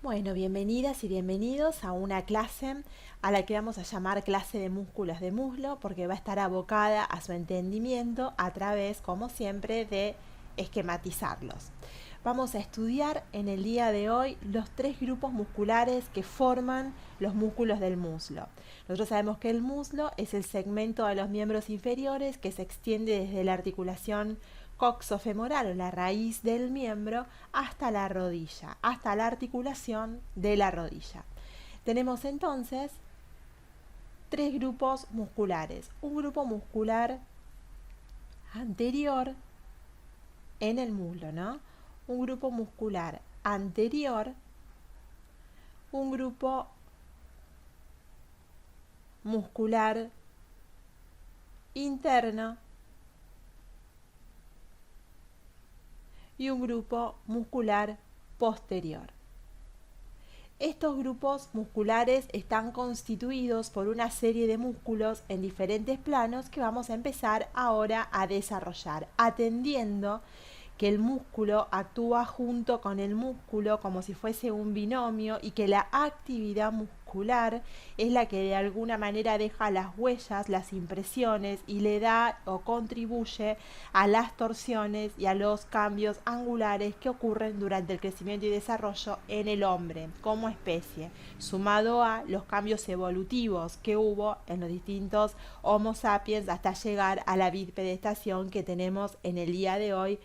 Bueno, bienvenidas y bienvenidos a una clase a la que vamos a llamar clase de músculos de muslo porque va a estar abocada a su entendimiento a través, como siempre, de esquematizarlos. Vamos a estudiar en el día de hoy los tres grupos musculares que forman los músculos del muslo. Nosotros sabemos que el muslo es el segmento de los miembros inferiores que se extiende desde la articulación coxofemoral o la raíz del miembro hasta la rodilla, hasta la articulación de la rodilla. Tenemos entonces tres grupos musculares. Un grupo muscular anterior en el muslo, ¿no? Un grupo muscular anterior, un grupo muscular interno y un grupo muscular posterior. Estos grupos musculares están constituidos por una serie de músculos en diferentes planos que vamos a empezar ahora a desarrollar, atendiendo que el músculo actúa junto con el músculo como si fuese un binomio y que la actividad muscular es la que de alguna manera deja las huellas, las impresiones y le da o contribuye a las torsiones y a los cambios angulares que ocurren durante el crecimiento y desarrollo en el hombre como especie, sumado a los cambios evolutivos que hubo en los distintos Homo sapiens hasta llegar a la bipedestación que tenemos en el día de hoy,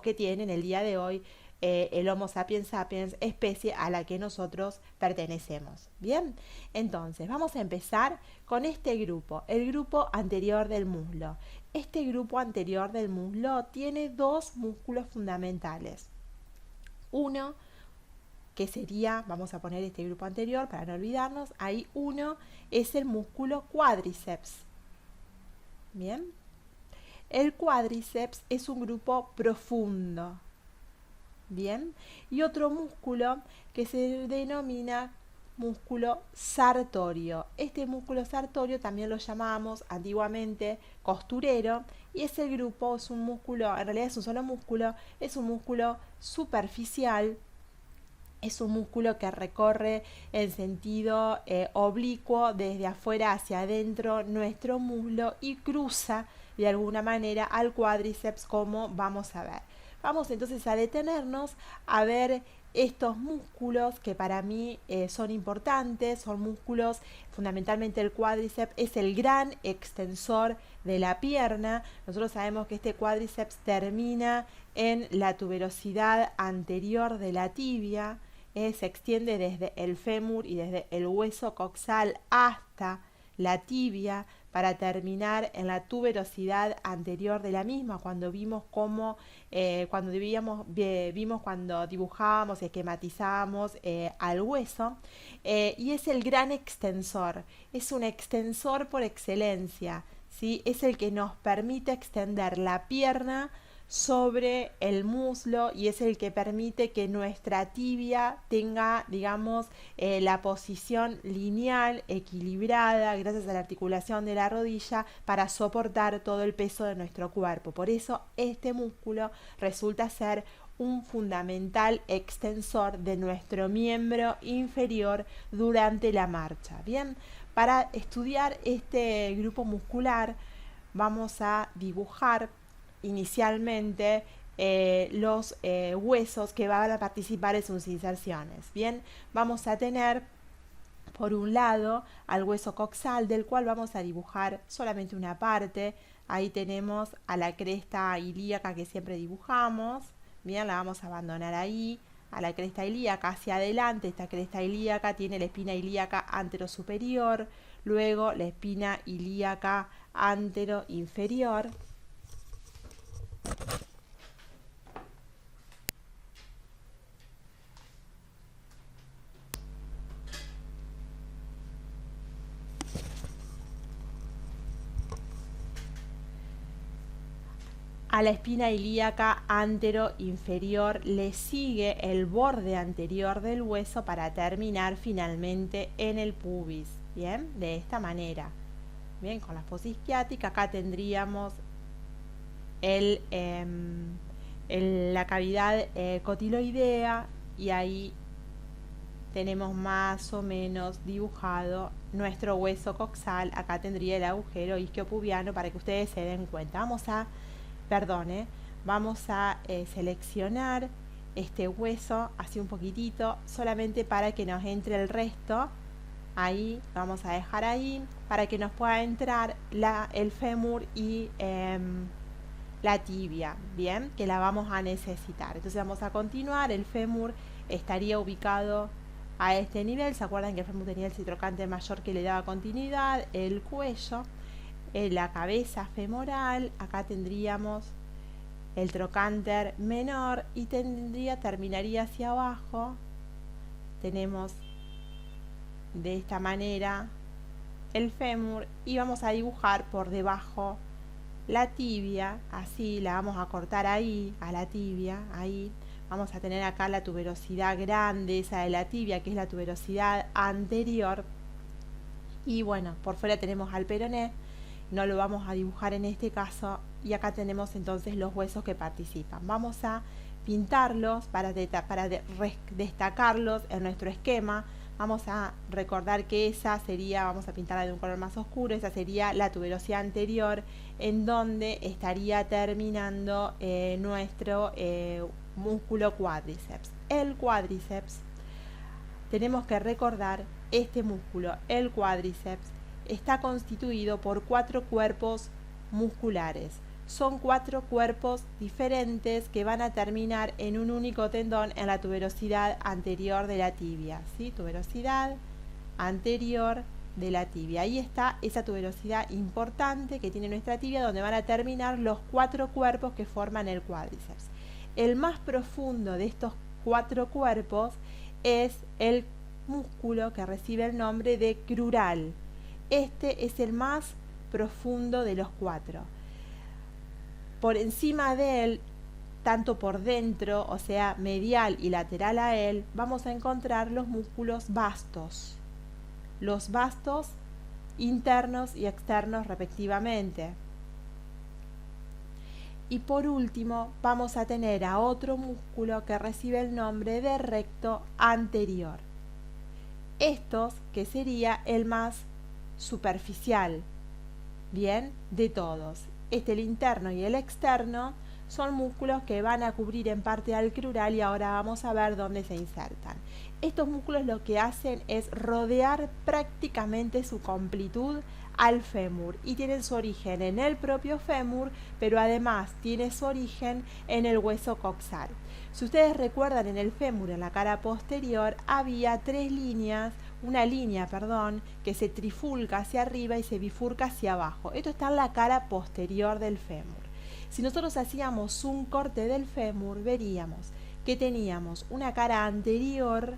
que tiene en el día de hoy el Homo sapiens sapiens, especie a la que nosotros pertenecemos. Bien, entonces vamos a empezar con este grupo, el grupo anterior del muslo. Este grupo anterior del muslo tiene dos músculos fundamentales. Uno que sería, vamos a poner este grupo anterior para no olvidarnos, ahí uno es el músculo cuádriceps. Bien, el cuádriceps es un grupo profundo. Bien, y otro músculo que se denomina músculo sartorio. Este músculo sartorio también lo llamábamos antiguamente costurero y ese grupo es un músculo, en realidad es un solo músculo, es un músculo superficial. Es un músculo que recorre en sentido oblicuo desde afuera hacia adentro nuestro muslo y cruza de alguna manera al cuádriceps, como vamos a ver. Vamos entonces a detenernos a ver estos músculos que para mí son importantes, son músculos, fundamentalmente el cuádriceps es el gran extensor de la pierna. Nosotros sabemos que este cuádriceps termina en la tuberosidad anterior de la tibia, se extiende desde el fémur y desde el hueso coxal hasta la tibia para terminar en la tuberosidad anterior de la misma, cuando vimos cómo, vimos cuando dibujábamos y esquematizábamos al hueso, y es el gran extensor, es un extensor por excelencia, ¿sí? Es el que nos permite extender la pierna sobre el muslo y es el que permite que nuestra tibia tenga, digamos, la posición lineal, equilibrada, gracias a la articulación de la rodilla, para soportar todo el peso de nuestro cuerpo. Por eso este músculo resulta ser un fundamental extensor de nuestro miembro inferior durante la marcha. Bien, para estudiar este grupo muscular vamos a dibujar inicialmente los huesos que van a participar en sus inserciones. Bien, vamos a tener por un lado al hueso coxal, del cual vamos a dibujar solamente una parte. Ahí tenemos a la cresta ilíaca que siempre dibujamos. Bien, la vamos a abandonar ahí, a la cresta ilíaca hacia adelante. Esta cresta ilíaca tiene la espina ilíaca anterosuperior, luego la espina ilíaca anteroinferior. A la espina ilíaca anteroinferior le sigue el borde anterior del hueso para terminar finalmente en el pubis. Bien, de esta manera. Bien, con la fosa isquiática acá tendríamos la cavidad cotiloidea y ahí tenemos más o menos dibujado nuestro hueso coxal. Acá tendría el agujero isquiopubiano para que ustedes se den cuenta. Vamos a seleccionar este hueso así un poquitito, solamente para que nos entre el resto. Ahí, vamos a dejar ahí, para que nos pueda entrar el fémur y la tibia, bien, que la vamos a necesitar. Entonces vamos a continuar. El fémur estaría ubicado a este nivel. ¿Se acuerdan que el fémur tenía el citrocánter mayor que le daba continuidad? El cuello, la cabeza femoral, acá tendríamos el trocánter menor y terminaría hacia abajo. Tenemos de esta manera el fémur y vamos a dibujar por debajo la tibia, así la vamos a cortar ahí, a la tibia, ahí. Vamos a tener acá la tuberosidad grande, esa de la tibia, que es la tuberosidad anterior. Y bueno, por fuera tenemos al peroné, no lo vamos a dibujar en este caso. Y acá tenemos entonces los huesos que participan. Vamos a pintarlos para destacarlos en nuestro esquema. Vamos a recordar que esa sería, vamos a pintarla de un color más oscuro, esa sería la tuberosidad anterior, en donde estaría terminando nuestro músculo cuádriceps. El cuádriceps, tenemos que recordar, este músculo, el cuádriceps, está constituido por 4 cuerpos musculares. Son 4 cuerpos diferentes que van a terminar en un único tendón en la tuberosidad anterior de la tibia, ¿sí? Tuberosidad anterior de la tibia. Ahí está esa tuberosidad importante que tiene nuestra tibia, donde van a terminar los 4 cuerpos que forman el cuádriceps. El más profundo de estos 4 cuerpos es el músculo que recibe el nombre de crural. Este es el más profundo de los 4. Por encima de él, tanto por dentro, o sea, medial y lateral a él, vamos a encontrar los músculos vastos. Los vastos internos y externos respectivamente. Y por último, vamos a tener a otro músculo que recibe el nombre de recto anterior. Estos, que sería el más superficial, bien, de todos. El interno y el externo son músculos que van a cubrir en parte al crural y ahora vamos a ver dónde se insertan. Estos músculos lo que hacen es rodear prácticamente su completud al fémur y tienen su origen en el propio fémur, pero además tiene su origen en el hueso coxal. Si ustedes recuerdan, en el fémur, en la cara posterior, había una línea, que se trifulca hacia arriba y se bifurca hacia abajo. Esto está en la cara posterior del fémur. Si nosotros hacíamos un corte del fémur, veríamos que teníamos una cara anterior,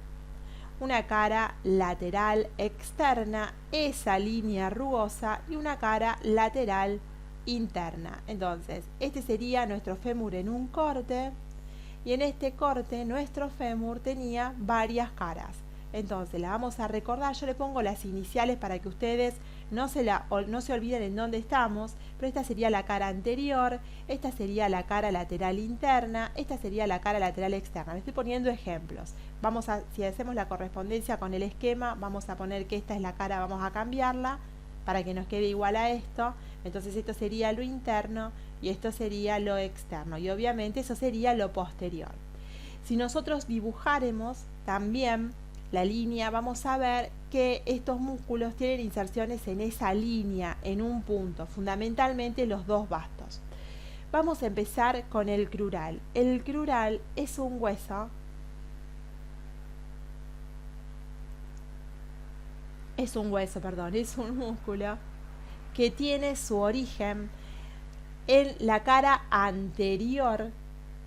una cara lateral externa, esa línea rugosa, y una cara lateral interna. Entonces, este sería nuestro fémur en un corte, y en este corte nuestro fémur tenía varias caras. Entonces la vamos a recordar. Yo le pongo las iniciales para que ustedes no se olviden en dónde estamos, pero esta sería la cara anterior, esta sería la cara lateral interna, esta sería la cara lateral externa. Me estoy poniendo ejemplos. Si hacemos la correspondencia con el esquema, vamos a poner que esta es la cara, vamos a cambiarla para que nos quede igual a esto. Entonces esto sería lo interno y esto sería lo externo, y obviamente eso sería lo posterior. Si nosotros dibujáramos también la línea, vamos a ver que estos músculos tienen inserciones en esa línea, en un punto, fundamentalmente los 2 vastos. Vamos a empezar con el crural. El crural es un hueso, es un músculo que tiene su origen en la cara anterior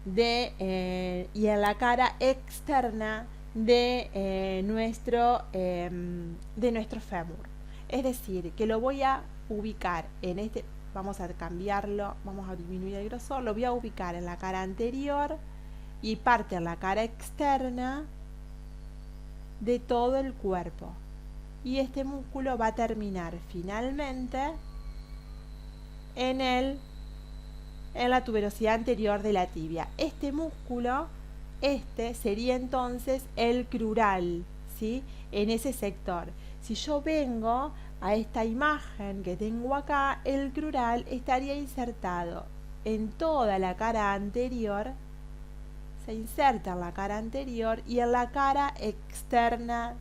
y en la cara externa de nuestro fémur. Es decir, que lo voy a ubicar en este, vamos a cambiarlo, vamos a disminuir el grosor, lo voy a ubicar en la cara anterior y parte en la cara externa de todo el cuerpo. Y este músculo va a terminar finalmente en la tuberosidad anterior de la tibia. Este músculo sería entonces el crural, ¿sí? En ese sector. Si yo vengo a esta imagen que tengo acá, el crural estaría insertado en toda la cara anterior, se inserta en la cara anterior y en la cara externa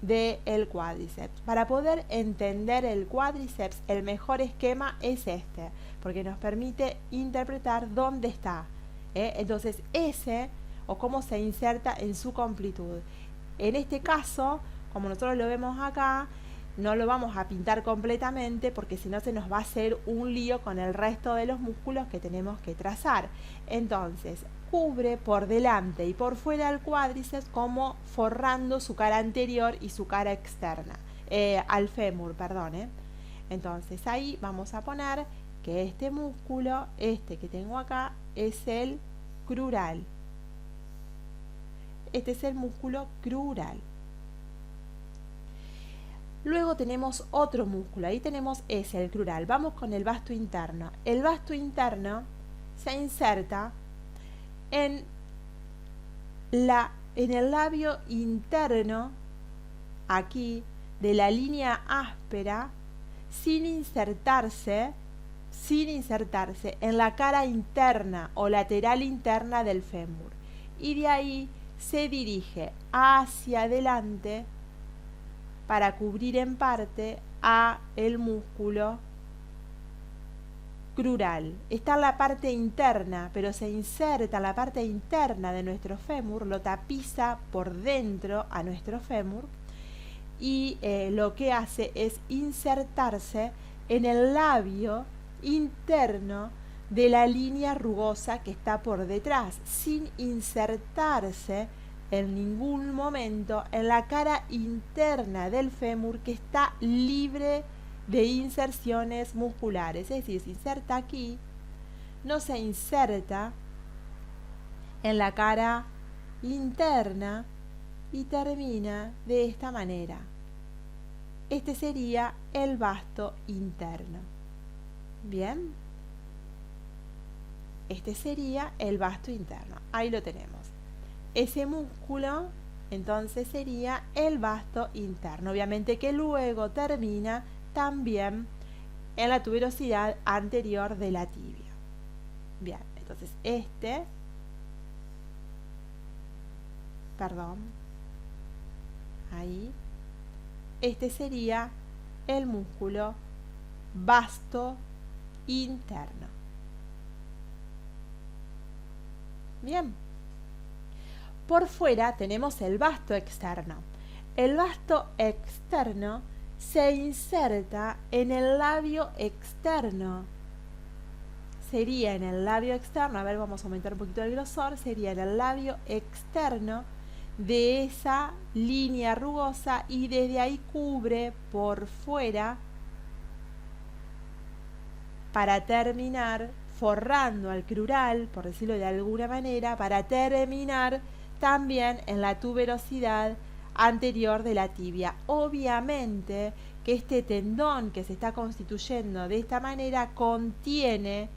del cuádriceps. Para poder entender el cuádriceps, el mejor esquema es este, porque nos permite interpretar dónde está. Entonces, ese o cómo se inserta en su completud. En este caso, como nosotros lo vemos acá, no lo vamos a pintar completamente porque si no se nos va a hacer un lío con el resto de los músculos que tenemos que trazar. Entonces, cubre por delante y por fuera el cuádriceps como forrando su cara anterior y su cara externa, al fémur, perdón. Entonces ahí vamos a poner que este músculo, este que tengo acá, es el crural. Este es el músculo crural. Luego tenemos otro músculo, ahí tenemos ese, el crural. Vamos con el vasto interno. El vasto interno se inserta en el labio interno, aquí, de la línea áspera, sin insertarse en la cara interna o lateral interna del fémur. Y de ahí se dirige hacia adelante para cubrir en parte a el músculo crural. Está en la parte interna, pero se inserta en la parte interna de nuestro fémur, lo tapiza por dentro a nuestro fémur y lo que hace es insertarse en el labio interno de la línea rugosa que está por detrás, sin insertarse en ningún momento en la cara interna del fémur, que está libre de inserciones musculares. Es decir, se inserta aquí, no se inserta en la cara interna y termina de esta manera. Este sería el vasto interno. Bien, este sería el vasto interno. Ahí lo tenemos. Ese músculo entonces sería el vasto interno. Obviamente que luego termina también en la tuberosidad anterior de la tibia. Bien, entonces este sería el músculo vasto interno. Bien. Por fuera tenemos el vasto externo. El vasto externo se inserta en el labio externo. Sería en el labio externo, a ver, vamos a aumentar un poquito el grosor, sería en el labio externo de esa línea rugosa y desde ahí cubre por fuera para terminar forrando al crural, por decirlo de alguna manera, para terminar también en la tuberosidad anterior de la tibia. Obviamente que este tendón que se está constituyendo de esta manera contiene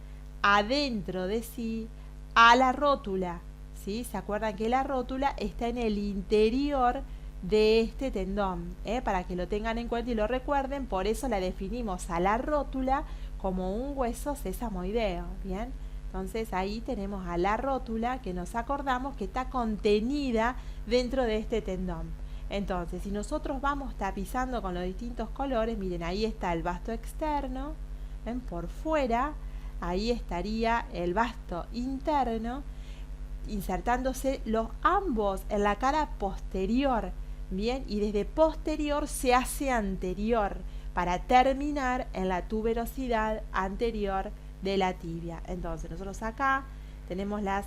adentro de sí a la rótula, ¿sí? ¿Se acuerdan que la rótula está en el interior de este tendón? Para que lo tengan en cuenta y lo recuerden, por eso la definimos a la rótula como un hueso sesamoideo, ¿bien? Entonces ahí tenemos a la rótula que nos acordamos que está contenida dentro de este tendón. Entonces, si nosotros vamos tapizando con los distintos colores, miren, ahí está el vasto externo, ¿ven? Por fuera, ahí estaría el vasto interno, insertándose ambos en la cara posterior, ¿bien? Y desde posterior se hace anterior, para terminar en la tuberosidad anterior de la tibia. Entonces nosotros acá tenemos la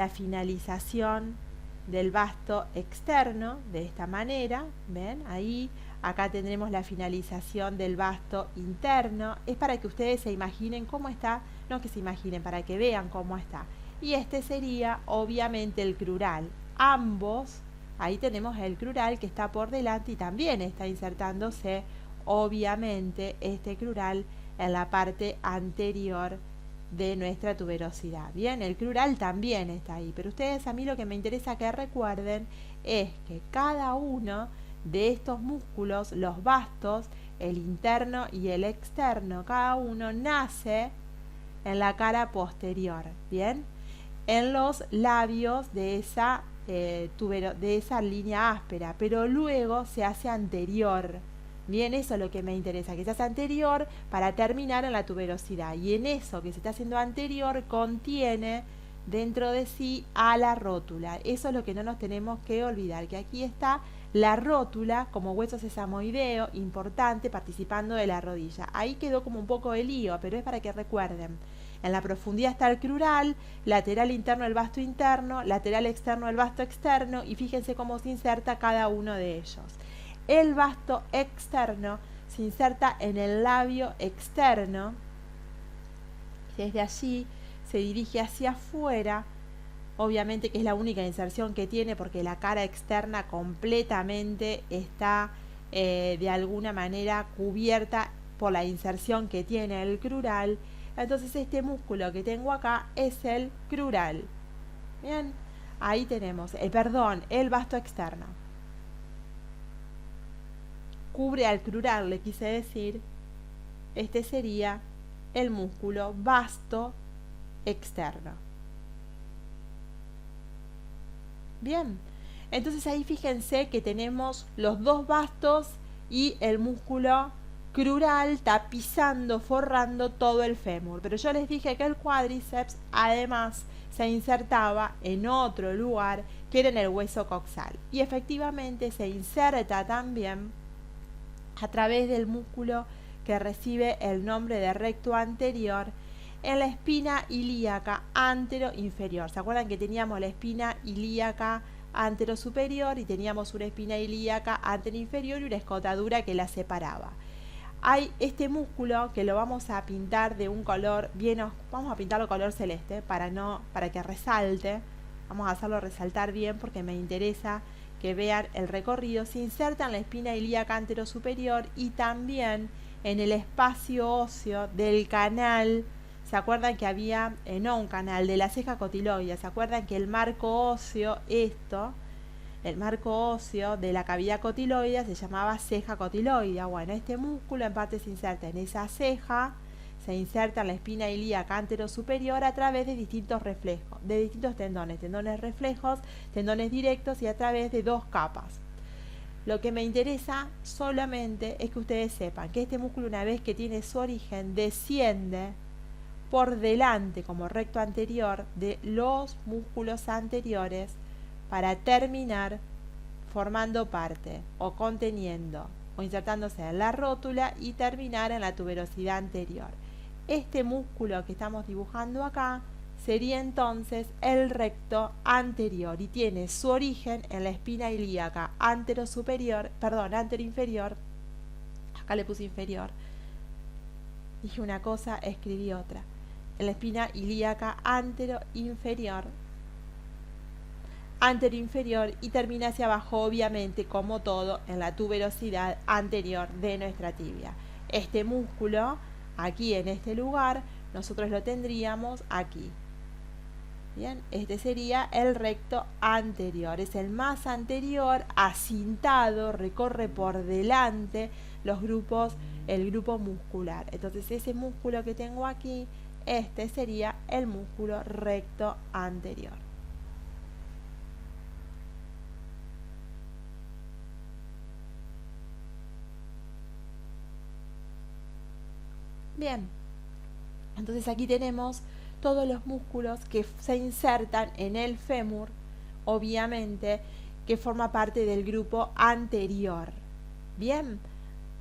finalización del vasto externo de esta manera, ¿ven? Ahí, acá tendremos la finalización del vasto interno. Es para que ustedes se imaginen cómo está, no que se imaginen, para que vean cómo está. Y este sería obviamente el crural. Ambos, ahí tenemos el crural que está por delante y también está insertándose obviamente este crural en la parte anterior de nuestra tuberosidad. Bien, el crural también está ahí, pero ustedes, a mí lo que me interesa que recuerden es que cada uno de estos músculos, los vastos, el interno y el externo, cada uno nace en la cara posterior, bien, en los labios de esa de esa línea áspera, pero luego se hace anterior. Bien, eso es lo que me interesa, que se hace anterior para terminar en la tuberosidad. Y en eso que se está haciendo anterior contiene dentro de sí a la rótula. Eso es lo que no nos tenemos que olvidar, que aquí está la rótula como hueso sesamoideo importante participando de la rodilla. Ahí quedó como un poco de lío, pero es para que recuerden. En la profundidad está el crural, lateral interno el vasto interno, lateral externo el vasto externo, y fíjense cómo se inserta cada uno de ellos. El vasto externo se inserta en el labio externo, desde allí se dirige hacia afuera, obviamente que es la única inserción que tiene porque la cara externa completamente está de alguna manera cubierta por la inserción que tiene el crural. Entonces este músculo que tengo acá es el crural. Bien, ahí tenemos, el vasto externo. Cubre al crural, le quise decir. Este sería el músculo vasto externo. Bien, entonces ahí fíjense que tenemos los dos vastos y el músculo crural tapizando, forrando todo el fémur. Pero yo les dije que el cuádriceps además se insertaba en otro lugar que era en el hueso coxal. Y efectivamente se inserta también a través del músculo que recibe el nombre de recto anterior en la espina ilíaca antero-inferior. ¿Se acuerdan que teníamos la espina ilíaca antero-superior y teníamos una espina ilíaca antero-inferior y una escotadura que la separaba? Hay este músculo que lo vamos a pintar de un color bien, vamos a pintarlo color celeste para que resalte. Vamos a hacerlo resaltar bien porque me interesa que vean el recorrido. Se inserta en la espina ilíaca antero-superior y también en el espacio óseo del canal. ¿Se acuerdan que había, no un canal, de la ceja cotiloidea? ¿Se acuerdan que el marco óseo, el marco óseo de la cavidad cotiloidea se llamaba ceja cotiloidea? Bueno, este músculo en parte se inserta en esa ceja, se inserta en la espina ilíaca antero-superior a través de distintos reflejos, de distintos tendones reflejos, tendones directos y a través de dos capas. Lo que me interesa solamente es que ustedes sepan que este músculo, una vez que tiene su origen, desciende por delante como recto anterior de los músculos anteriores para terminar formando parte o conteniendo o insertándose en la rótula y terminar en la tuberosidad anterior. Este músculo que estamos dibujando acá sería entonces el recto anterior y tiene su origen en la espina ilíaca antero-inferior, acá le puse inferior, dije una cosa, escribí otra, en la espina ilíaca antero-inferior y termina hacia abajo, obviamente, como todo, en la tuberosidad anterior de nuestra tibia. Este músculo, aquí en este lugar, nosotros lo tendríamos aquí. Bien, este sería el recto anterior, es el más anterior, acintado, recorre por delante el grupo muscular. Entonces ese músculo que tengo aquí, este sería el músculo recto anterior. Bien, entonces aquí tenemos todos los músculos que se insertan en el fémur, obviamente, que forma parte del grupo anterior. Bien,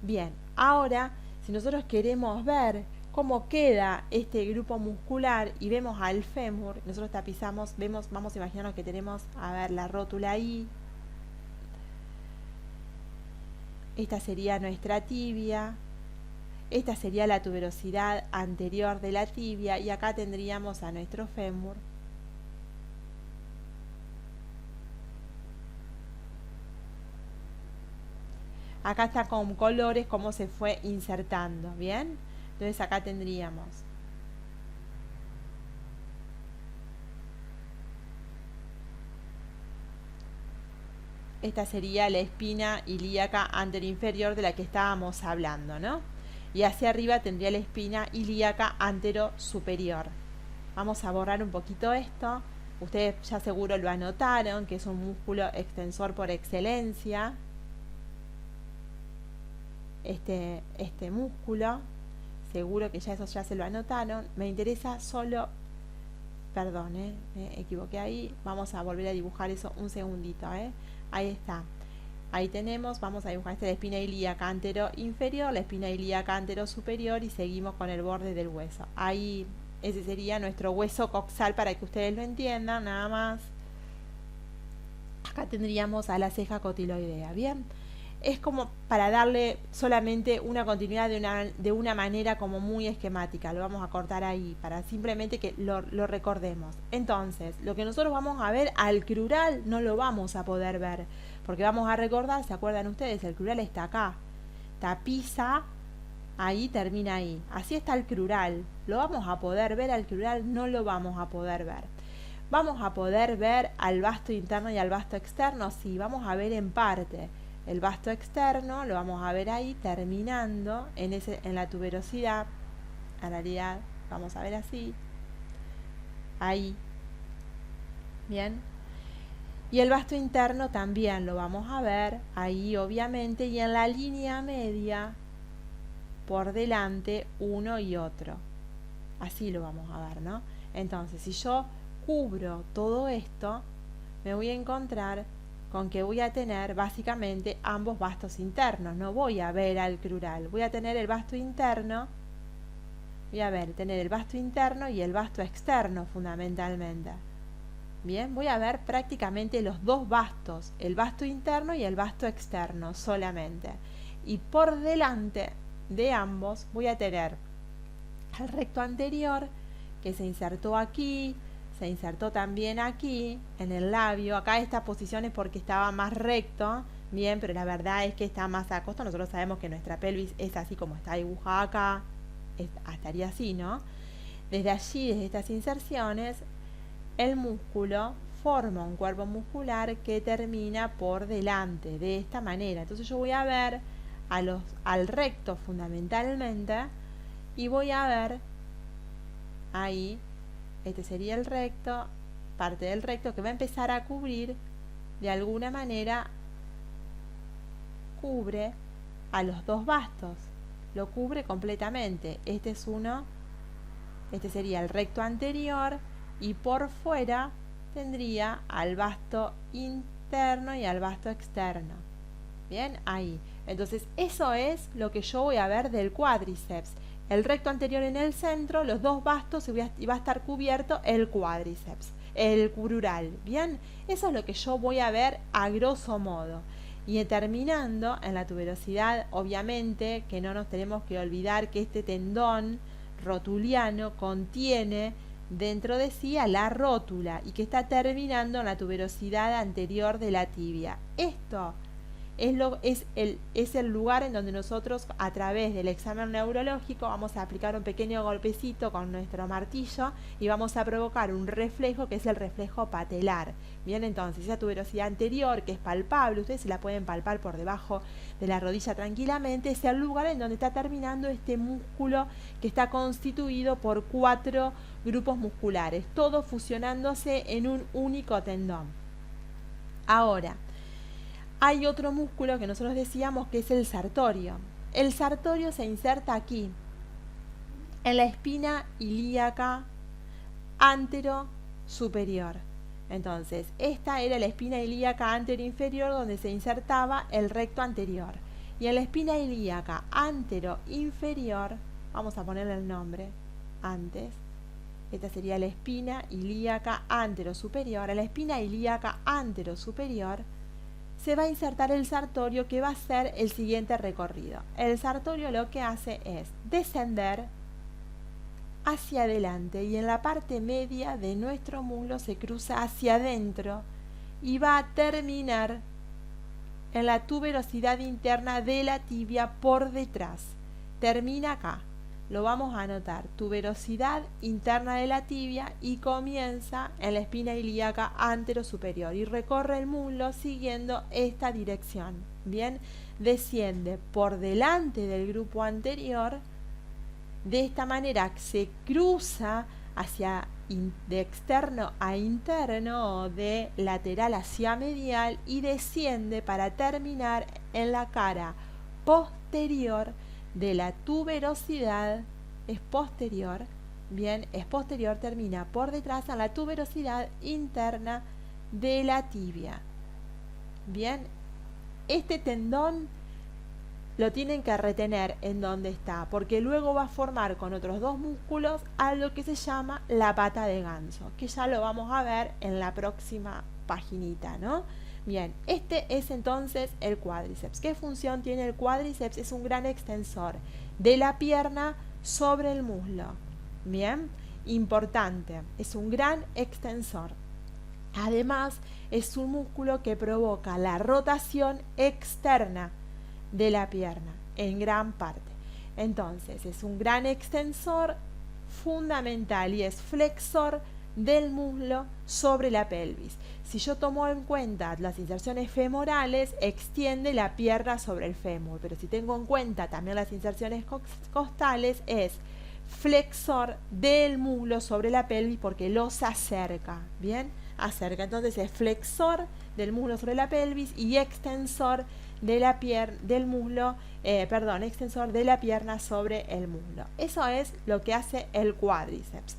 bien. Ahora, si nosotros queremos ver cómo queda este grupo muscular y vemos al fémur, nosotros tapizamos, vamos a imaginarnos que tenemos, a ver, la rótula ahí. Esta sería nuestra tibia. Esta sería la tuberosidad anterior de la tibia y acá tendríamos a nuestro fémur. Acá está con colores cómo se fue insertando, ¿bien? Entonces acá tendríamos esta sería la espina ilíaca anteroinferior de la que estábamos hablando, ¿no? Y hacia arriba tendría la espina ilíaca anterosuperior. Vamos a borrar un poquito esto. Ustedes ya seguro lo anotaron, que es un músculo extensor por excelencia. Este músculo, seguro que ya eso ya se lo anotaron. Me interesa solo, perdón, me equivoqué ahí. Vamos a volver a dibujar eso un segundito, ahí está. Ahí tenemos, vamos a dibujar la espina ilíaca anteroinferior, la espina ilíaca anterosuperior y seguimos con el borde del hueso. Ahí, ese sería nuestro hueso coxal para que ustedes lo entiendan, nada más. Acá tendríamos a la ceja cotiloidea, ¿bien? Es como para darle solamente una continuidad de una manera como muy esquemática. Lo vamos a cortar ahí para simplemente que lo recordemos. Entonces, lo que nosotros vamos a ver al crural no lo vamos a poder ver, porque vamos a recordar, ¿se acuerdan ustedes? El crural está acá. Tapiza, ahí termina ahí. Así está el crural. ¿Lo vamos a poder ver al crural? No lo vamos a poder ver. ¿Vamos a poder ver al vasto interno y al vasto externo? Sí, vamos a ver en parte. El vasto externo lo vamos a ver ahí terminando en la tuberosidad. En realidad vamos a ver así. Ahí. Bien. Y el vasto interno también lo vamos a ver ahí obviamente. Y en la línea media por delante uno y otro. Así lo vamos a ver, ¿no? Entonces si yo cubro todo esto, me voy a encontrar con que voy a tener básicamente ambos vastos internos. No voy a ver al crural, voy a tener el vasto interno, tener el vasto interno y el vasto externo fundamentalmente. Bien, voy a ver prácticamente los dos vastos, el vasto interno y el vasto externo solamente. Y por delante de ambos voy a tener el recto anterior que se insertó aquí, se insertó también aquí, en el labio. Acá esta posición es porque estaba más recto, bien, pero la verdad es que está más acostado. Nosotros sabemos que nuestra pelvis es así como está dibujada acá, estaría así, ¿no? Desde allí, desde estas inserciones, el músculo forma un cuerpo muscular que termina por delante, de esta manera. Entonces yo voy a ver al recto fundamentalmente y voy a ver ahí. Este sería el recto, parte del recto que va a empezar a cubrir, de alguna manera, cubre a los dos vastos, lo cubre completamente. Este es uno, este sería el recto anterior y por fuera tendría al vasto interno y al vasto externo. Bien, ahí. Entonces eso es lo que yo voy a ver del cuádriceps. El recto anterior en el centro, los dos vastos y va a estar cubierto el cuádriceps, el crural. Bien, eso es lo que yo voy a ver a grosso modo. Y terminando en la tuberosidad, obviamente que no nos tenemos que olvidar que este tendón rotuliano contiene dentro de sí a la rótula y que está terminando en la tuberosidad anterior de la tibia. Esto es el lugar en donde nosotros, a través del examen neurológico, vamos a aplicar un pequeño golpecito con nuestro martillo y vamos a provocar un reflejo que es el reflejo patelar. Bien, entonces esa tuberosidad anterior que es palpable, ustedes se la pueden palpar por debajo de la rodilla tranquilamente, es el lugar en donde está terminando este músculo que está constituido por 4 grupos musculares, todos fusionándose en un único tendón. Ahora, hay otro músculo que nosotros decíamos que es el sartorio. El sartorio se inserta aquí, en la espina ilíaca anterosuperior. Entonces, esta era la espina ilíaca anteroinferior donde se insertaba el recto anterior. Y en la espina ilíaca anteroinferior, vamos a ponerle el nombre antes, esta sería la espina ilíaca anterosuperior. En la espina ilíaca anterosuperior se va a insertar el sartorio, que va a ser el siguiente recorrido. El sartorio lo que hace es descender hacia adelante y en la parte media de nuestro muslo se cruza hacia adentro y va a terminar en la tuberosidad interna de la tibia por detrás. Termina acá. lo vamos a anotar, tuberosidad interna de la tibia, y comienza en la espina ilíaca anterosuperior y recorre el muslo siguiendo esta dirección. Bien, desciende por delante del grupo anterior, de esta manera se cruza de externo a interno o de lateral hacia medial y desciende para terminar en la cara posterior de la tuberosidad. Es posterior, bien, es posterior, termina por detrás en la tuberosidad interna de la tibia. Bien, este tendón lo tienen que retener en donde está, porque luego va a formar con otros dos músculos algo que se llama la pata de ganso, que ya lo vamos a ver en la próxima paginita, ¿no? Bien, este es entonces el cuádriceps. ¿Qué función tiene el cuádriceps? Es un gran extensor de la pierna sobre el muslo. Bien, importante, es un gran extensor. Además, es un músculo que provoca la rotación externa de la pierna en gran parte. Entonces es un gran extensor fundamental y es flexor del muslo sobre la pelvis. Si yo tomo en cuenta las inserciones femorales, extiende la pierna sobre el fémur, pero si tengo en cuenta también las inserciones costales, es flexor del muslo sobre la pelvis porque los acerca. Bien, acerca. Entonces es flexor del muslo sobre la pelvis y extensor de la extensor de la pierna sobre el muslo. Eso es lo que hace el cuádriceps,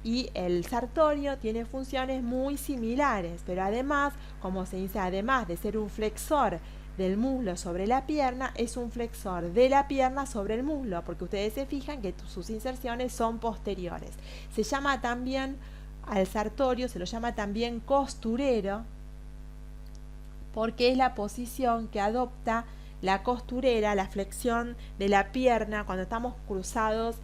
y el sartorio tiene funciones muy similares, pero además, como se dice, además de ser un flexor del muslo sobre la pierna, es un flexor de la pierna sobre el muslo, porque ustedes se fijan que sus inserciones son posteriores. Se llama también, al sartorio se lo llama también costurero, porque es la posición que adopta la costurera, la flexión de la pierna cuando estamos cruzados,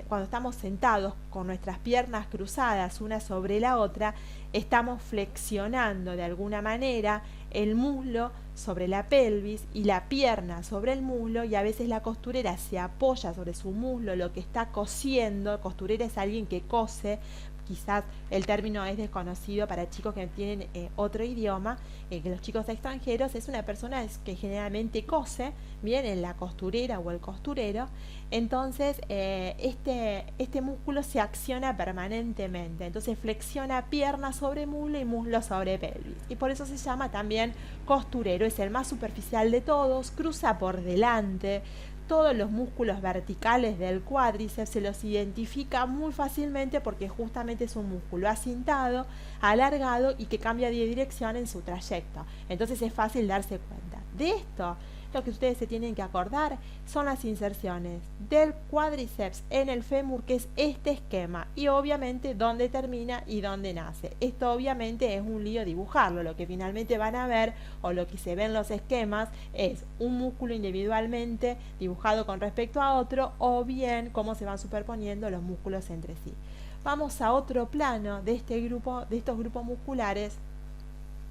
cuando estamos sentados con nuestras piernas cruzadas una sobre la otra, estamos flexionando de alguna manera el muslo sobre la pelvis y la pierna sobre el muslo, y a veces la costurera se apoya sobre su muslo, lo que está cosiendo. Costurera es alguien que cose. Quizás el término es desconocido para chicos que tienen otro idioma, que los chicos extranjeros. Es una persona que generalmente cose, bien, en la costurera o el costurero. Entonces este músculo se acciona permanentemente, entonces flexiona pierna sobre muslo y muslo sobre pelvis, y por eso se llama también costurero. Es el más superficial de todos, cruza por delante todos los músculos verticales del cuádriceps, se los identifica muy fácilmente porque justamente es un músculo acintado, alargado y que cambia de dirección en su trayecto. Entonces es fácil darse cuenta. De esto, lo que ustedes se tienen que acordar son las inserciones del cuádriceps en el fémur, que es este esquema, y obviamente dónde termina y dónde nace. Esto obviamente es un lío dibujarlo. Lo que finalmente van a ver, o lo que se ve en los esquemas, es un músculo individualmente dibujado con respecto a otro, o bien cómo se van superponiendo los músculos entre sí. Vamos a otro plano de estos grupos musculares,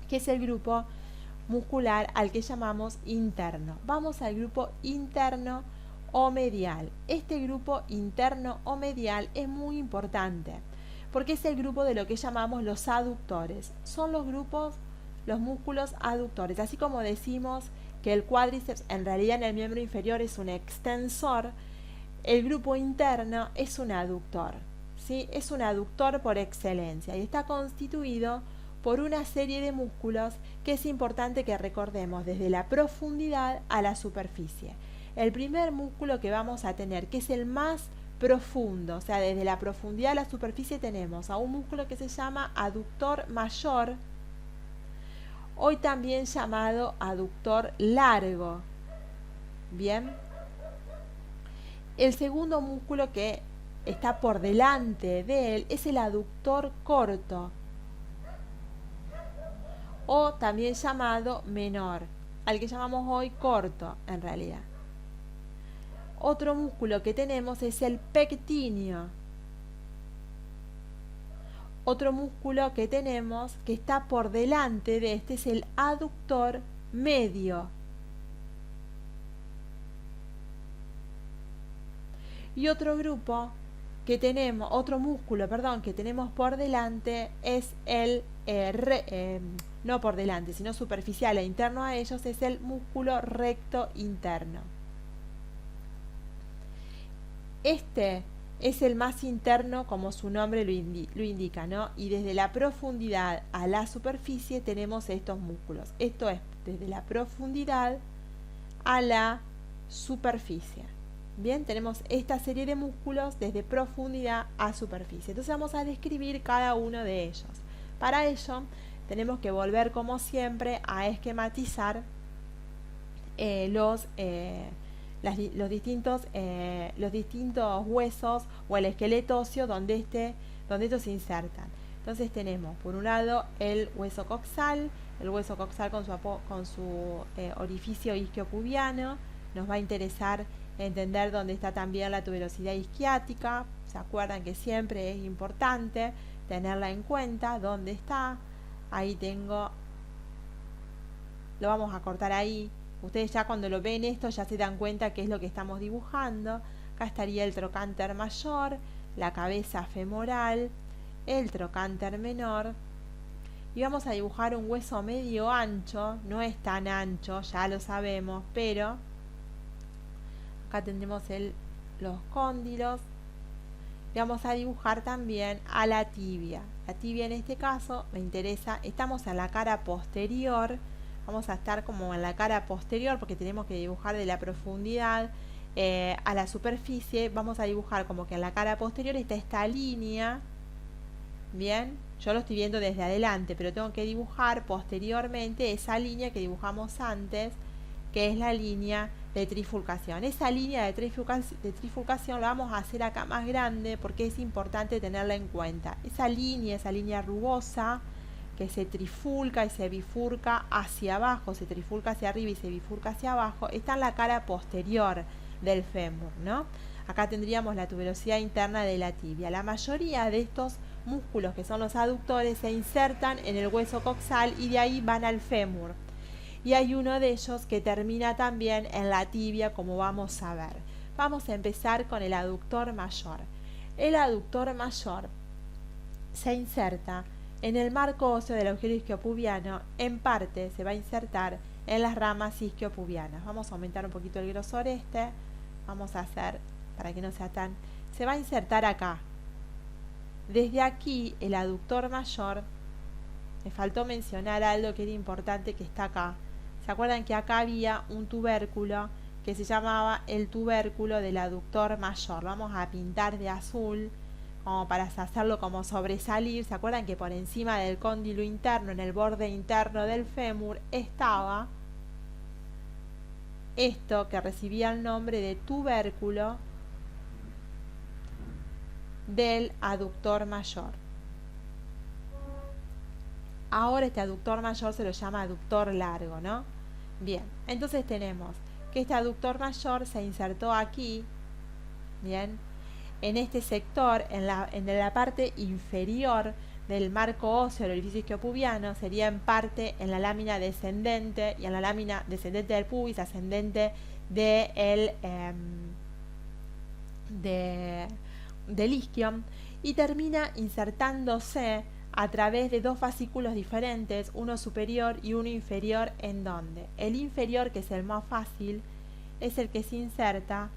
que es el grupo muscular al que llamamos interno. Vamos al grupo interno o medial. Este grupo interno o medial es muy importante porque es el grupo de lo que llamamos los aductores. Son los músculos aductores. Así como decimos que el cuádriceps en realidad en el miembro inferior es un extensor, el grupo interno es un aductor, ¿sí? Es un aductor por excelencia y está constituido por una serie de músculos que es importante que recordemos desde la profundidad a la superficie. El primer músculo que vamos a tener, que es el más profundo, o sea, desde la profundidad a la superficie, tenemos a un músculo que se llama aductor mayor, hoy también llamado aductor largo. Bien. El segundo músculo que está por delante de él es el aductor corto, o también llamado menor, al que llamamos hoy corto en realidad. Otro músculo que tenemos es el pectíneo. Otro músculo que tenemos que está por delante de este es el aductor medio. Y otro grupo que tenemos, otro músculo, perdón, que tenemos por delante es el, no por delante, sino superficial e interno a ellos, es el músculo recto interno. Este es el más interno, como su nombre lo indica, ¿no? Y desde la profundidad a la superficie tenemos estos músculos. Esto es desde la profundidad a la superficie. Bien, tenemos esta serie de músculos desde profundidad a superficie. Entonces vamos a describir cada uno de ellos. Para ello tenemos que volver, como siempre, a esquematizar los distintos huesos o el esqueleto óseo donde estos se insertan. Entonces tenemos por un lado el hueso coxal con su orificio isquiopubiano. Nos va a interesar entender dónde está también la tuberosidad isquiática. Se acuerdan que siempre es importante tenerla en cuenta, dónde está. Ahí tengo, lo vamos a cortar ahí. Ustedes ya cuando lo ven esto ya se dan cuenta qué es lo que estamos dibujando. Acá estaría el trocánter mayor, la cabeza femoral, el trocánter menor. Y vamos a dibujar un hueso medio ancho, no es tan ancho, ya lo sabemos, pero acá tendremos los cóndilos. Y vamos a dibujar también a la tibia. La tibia en este caso me interesa, estamos en la cara posterior. Vamos a estar como en la cara posterior porque tenemos que dibujar de la profundidad a la superficie. Vamos a dibujar como que en la cara posterior está esta línea. Bien, yo lo estoy viendo desde adelante, pero tengo que dibujar posteriormente esa línea que dibujamos antes, que es la línea de trifurcación. Esa línea de trifurcación la vamos a hacer acá más grande porque es importante tenerla en cuenta. Esa línea rugosa que se trifulca y se bifurca hacia abajo, se trifulca hacia arriba y se bifurca hacia abajo, está en la cara posterior del fémur, ¿no? Acá tendríamos la tuberosidad interna de la tibia. La mayoría de estos músculos, que son los aductores, se insertan en el hueso coxal y de ahí van al fémur. Y hay uno de ellos que termina también en la tibia, como vamos a ver. Vamos a empezar con el aductor mayor. El aductor mayor se inserta en el marco óseo del agujero isquiopubiano. En parte se va a insertar en las ramas isquiopubianas. Vamos a aumentar un poquito el grosor vamos a hacer, para que no sea tan... Se va a insertar acá. Desde aquí el aductor mayor, me faltó mencionar algo que era importante, que está acá. ¿Se acuerdan que acá había un tubérculo que se llamaba el tubérculo del aductor mayor? Lo vamos a pintar de azul como para hacerlo como sobresalir. ¿Se acuerdan que por encima del cóndilo interno, en el borde interno del fémur, estaba esto que recibía el nombre de tubérculo del aductor mayor? Ahora este aductor mayor se lo llama aductor largo, ¿no? Bien, entonces tenemos que este aductor mayor se insertó aquí, bien, en este sector, en la parte inferior del marco óseo del orificio isquiopubiano, sería en parte en la lámina descendente y en la lámina descendente del pubis, ascendente del isquio, y termina insertándose a través de dos fascículos diferentes, uno superior y uno inferior. ¿En dónde? El inferior, que es el más fácil, es el que se inserta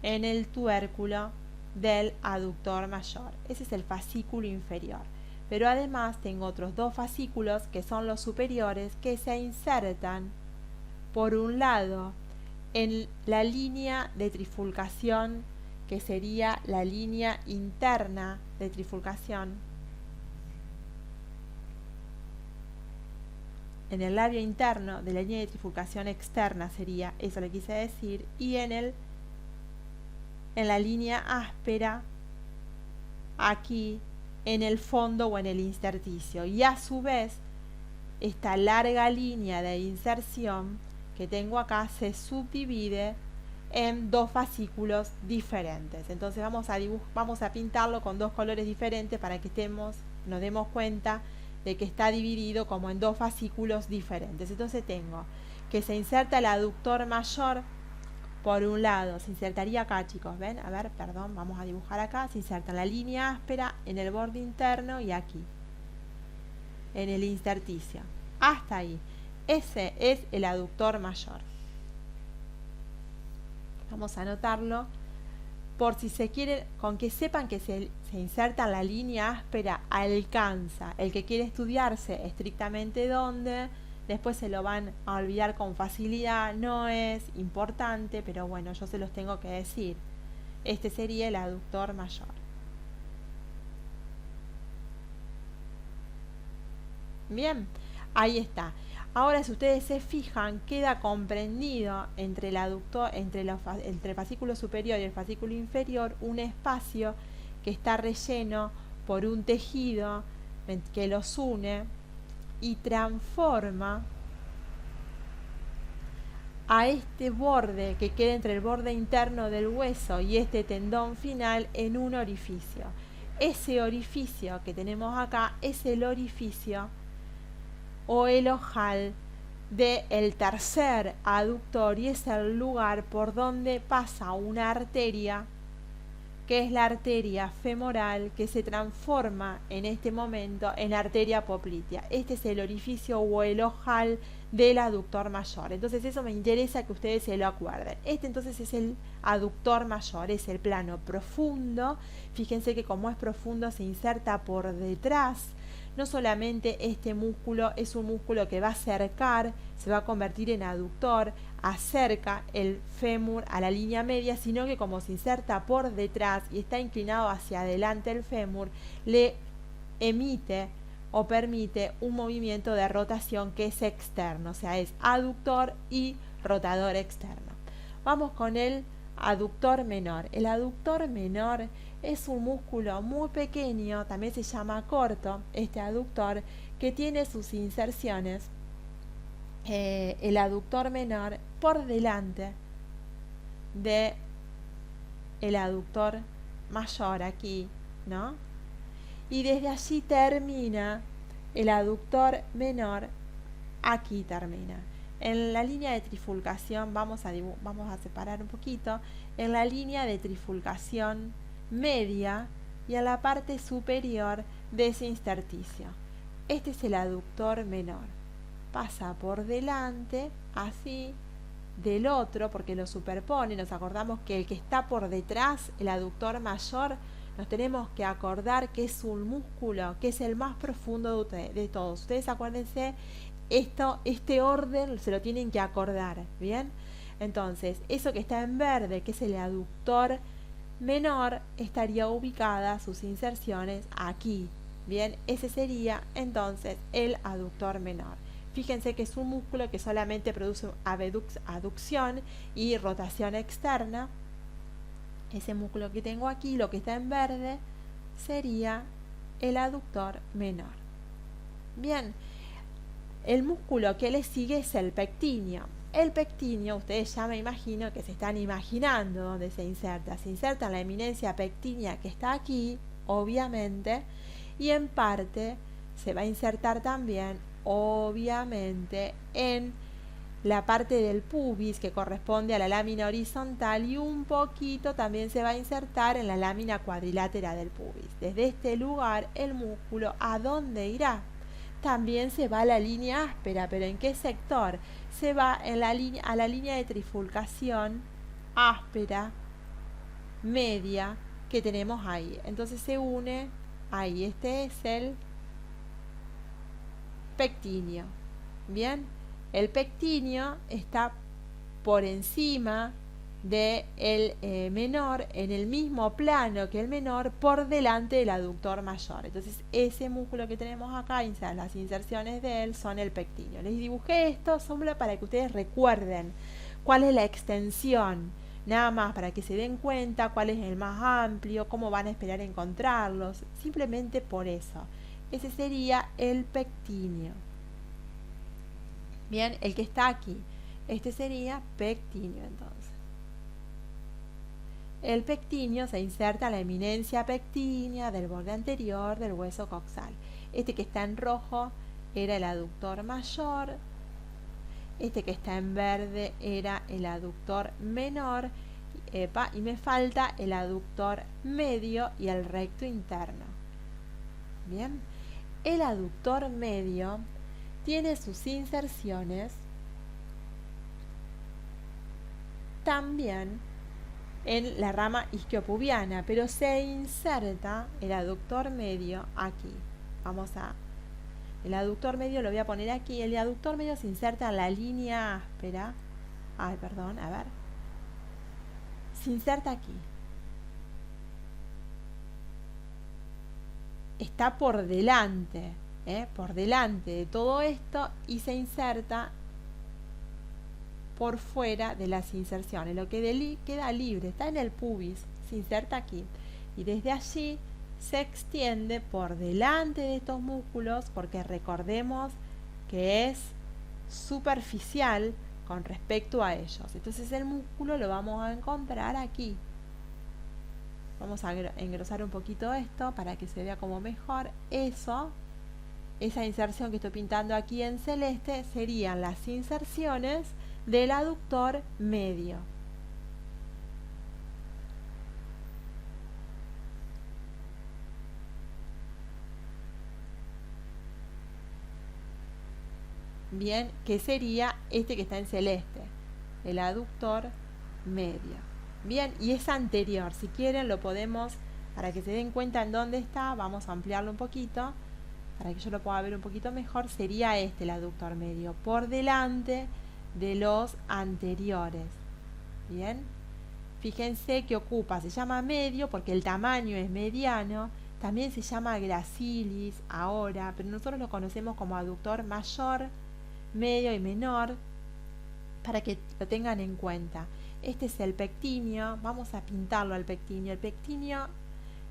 en el tubérculo del aductor mayor. Ese es el fascículo inferior. Pero además tengo otros dos fascículos, que son los superiores, que se insertan por un lado en la línea de trifurcación, que sería la línea interna de trifurcación, en el labio interno de la línea de trifurcación externa, sería, eso le quise decir, y en la línea áspera, aquí en el fondo o en el intersticio. Y a su vez, esta larga línea de inserción que tengo acá se subdivide en dos fascículos diferentes. Entonces vamos a pintarlo con dos colores diferentes para que nos demos cuenta de que está dividido como en dos fascículos diferentes. Entonces tengo que se inserta el aductor mayor por un lado, se insertaría acá, chicos, ¿ven? A ver, perdón, vamos a dibujar acá. Se inserta en la línea áspera, en el borde interno y aquí, en el intersticio. Hasta ahí. Ese es el aductor mayor. Vamos a anotarlo por si se quiere, con que sepan que se inserta en la línea áspera, alcanza. El que quiere estudiarse estrictamente dónde, después se lo van a olvidar con facilidad, no es importante, pero bueno, yo se los tengo que decir. Este sería el aductor mayor. Bien, ahí está. Ahora, si ustedes se fijan, queda comprendido entre el aductor, entre el fascículo superior y el fascículo inferior, un espacio que está relleno por un tejido que los une y transforma a este borde que queda entre el borde interno del hueso y este tendón final en un orificio. Ese orificio que tenemos acá es el orificio o el ojal del tercer aductor y es el lugar por donde pasa una arteria, que es la arteria femoral, que se transforma en este momento en arteria poplitea. Este es el orificio o el ojal del aductor mayor. Entonces eso me interesa que ustedes se lo acuerden. Este entonces es el aductor mayor, es el plano profundo. Fíjense que como es profundo se inserta por detrás. No solamente este músculo es un músculo que va a acercar, se va a convertir en aductor, acerca el fémur a la línea media, sino que como se inserta por detrás y está inclinado hacia adelante el fémur, le emite o permite un movimiento de rotación que es externo, o sea, es aductor y rotador externo. Vamos con el aductor menor. El aductor menor es un músculo muy pequeño, también se llama corto, este aductor, que tiene sus inserciones, el aductor menor, por delante de el aductor mayor aquí, ¿no? Y desde allí termina el aductor menor, aquí termina. En la línea de trifulcación, vamos a separar un poquito, en la línea de trifulcación media y en la parte superior de ese intersticio. Este es el aductor menor. Pasa por delante, así, del otro, porque lo superpone. Nos acordamos que el que está por detrás, el aductor mayor, nos tenemos que acordar que es un músculo, que es el más profundo de todos. Ustedes acuérdense, este orden se lo tienen que acordar, ¿bien? Entonces, eso que está en verde, que es el aductor menor, estaría ubicada sus inserciones aquí, ¿bien? Ese sería entonces el aductor menor. Fíjense que es un músculo que solamente produce aducción y rotación externa. Ese músculo que tengo aquí, lo que está en verde, sería el aductor menor. Bien, el músculo que le sigue es el pectíneo. El pectíneo, ustedes ya me imagino que se están imaginando dónde se inserta. Se inserta en la eminencia pectínea que está aquí, obviamente, y en parte se va a insertar también, obviamente, en la parte del pubis que corresponde a la lámina horizontal y un poquito también se va a insertar en la lámina cuadrilátera del pubis. Desde este lugar el músculo, ¿a dónde irá? También se va a la línea áspera, pero ¿en qué sector? Se va a la línea de trifulcación áspera, media, que tenemos ahí. Entonces se une ahí. Este es el pectíneo. Bien, el pectíneo está por encima del menor, en el mismo plano que el menor, por delante del aductor mayor. Entonces ese músculo que tenemos acá, las inserciones de él son el pectíneo. Les dibujé esto solo para que ustedes recuerden cuál es la extensión, nada más para que se den cuenta cuál es el más amplio, cómo van a esperar encontrarlos, simplemente por eso. Ese sería el pectíneo. Bien, el que está aquí, este sería pectíneo entonces. El pectíneo se inserta en la eminencia pectínea del borde anterior del hueso coxal. Este que está en rojo era el aductor mayor. Este que está en verde era el aductor menor, y me falta el aductor medio y el recto interno. Bien, el aductor medio tiene sus inserciones también en la rama isquiopubiana, pero se inserta el aductor medio aquí. El aductor medio lo voy a poner aquí. El aductor medio se inserta en la línea áspera. Se inserta aquí. Está por delante de todo esto y se inserta por fuera de las inserciones. Lo que queda libre está en el pubis, se inserta aquí. Y desde allí se extiende por delante de estos músculos, porque recordemos que es superficial con respecto a ellos. Entonces el músculo lo vamos a encontrar aquí. Vamos a engrosar un poquito esto para que se vea como mejor. Esa inserción que estoy pintando aquí en celeste serían las inserciones del aductor medio. Bien, que sería este que está en celeste, el aductor medio. Bien, y es anterior. Si quieren lo podemos, para que se den cuenta en dónde está, vamos a ampliarlo un poquito, para que yo lo pueda ver un poquito mejor. Sería este el aductor medio, por delante de los anteriores. Bien, fíjense que ocupa, se llama medio porque el tamaño es mediano. También se llama gracilis ahora, pero nosotros lo conocemos como aductor mayor, medio y menor, para que lo tengan en cuenta. Este es el pectíneo. Vamos a pintarlo al pectíneo. El pectíneo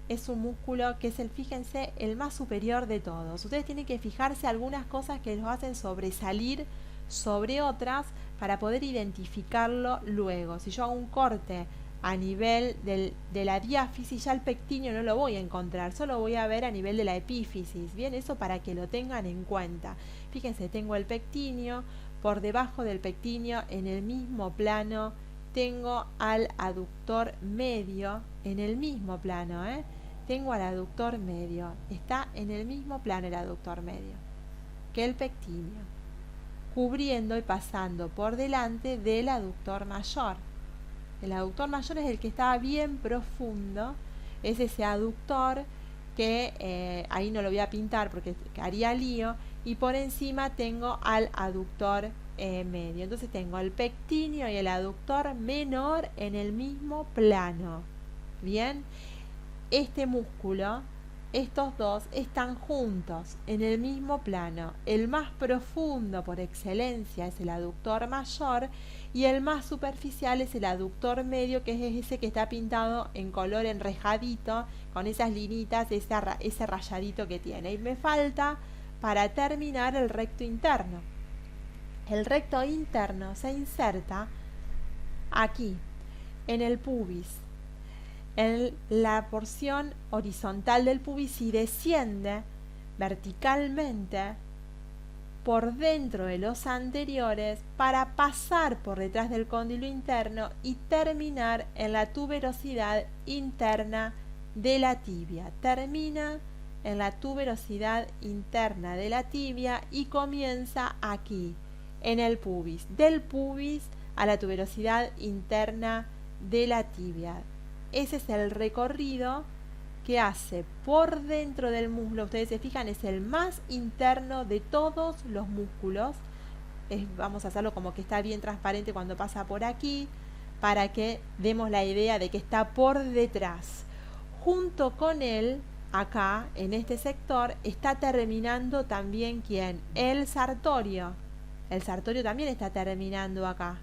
es un músculo que es fíjense, el más superior de todos. Ustedes tienen que fijarse algunas cosas que los hacen sobresalir sobre otras para poder identificarlo luego. Si yo hago un corte a nivel de la diáfisis, ya el pectíneo no lo voy a encontrar, solo voy a ver a nivel de la epífisis. Bien, eso para que lo tengan en cuenta. Fíjense, tengo el pectíneo, por debajo del pectíneo, en el mismo plano, tengo al aductor medio, en el mismo plano, tengo al aductor medio, está en el mismo plano el aductor medio que el pectíneo, cubriendo y pasando por delante del aductor mayor. El aductor mayor es el que está bien profundo, es ese aductor que ahí no lo voy a pintar porque haría lío, y por encima tengo al aductor medio. Entonces tengo el pectíneo y el aductor menor en el mismo plano. Bien, este músculo, estos dos están juntos en el mismo plano. El más profundo por excelencia es el aductor mayor y el más superficial es el aductor medio, que es ese que está pintado en color enrejadito con esas linitas, ese rayadito que tiene. Y me falta para terminar el recto interno. El recto interno se inserta aquí, en el pubis, en la porción horizontal del pubis, y desciende verticalmente por dentro de los anteriores para pasar por detrás del cóndilo interno y terminar en la tuberosidad interna de la tibia. Termina en la tuberosidad interna de la tibia y comienza aquí, en el pubis, del pubis a la tuberosidad interna de la tibia. Ese es el recorrido que hace por dentro del músculo. Ustedes se fijan, es el más interno de todos los músculos. Vamos a hacerlo como que está bien transparente cuando pasa por aquí, para que demos la idea de que está por detrás. Junto con él, acá, en este sector, está terminando también ¿quién? El sartorio. El sartorio también está terminando acá.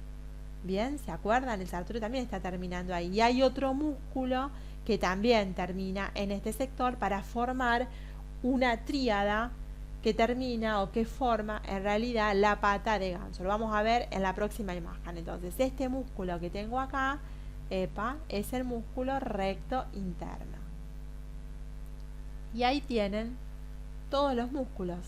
Bien, ¿se acuerdan? El sartorio también está terminando ahí. Y hay otro músculo que también termina en este sector para formar una tríada que termina o que forma en realidad la pata de ganso. Lo vamos a ver en la próxima imagen. Entonces, este músculo que tengo acá, es el músculo recto interno. Y ahí tienen todos los músculos.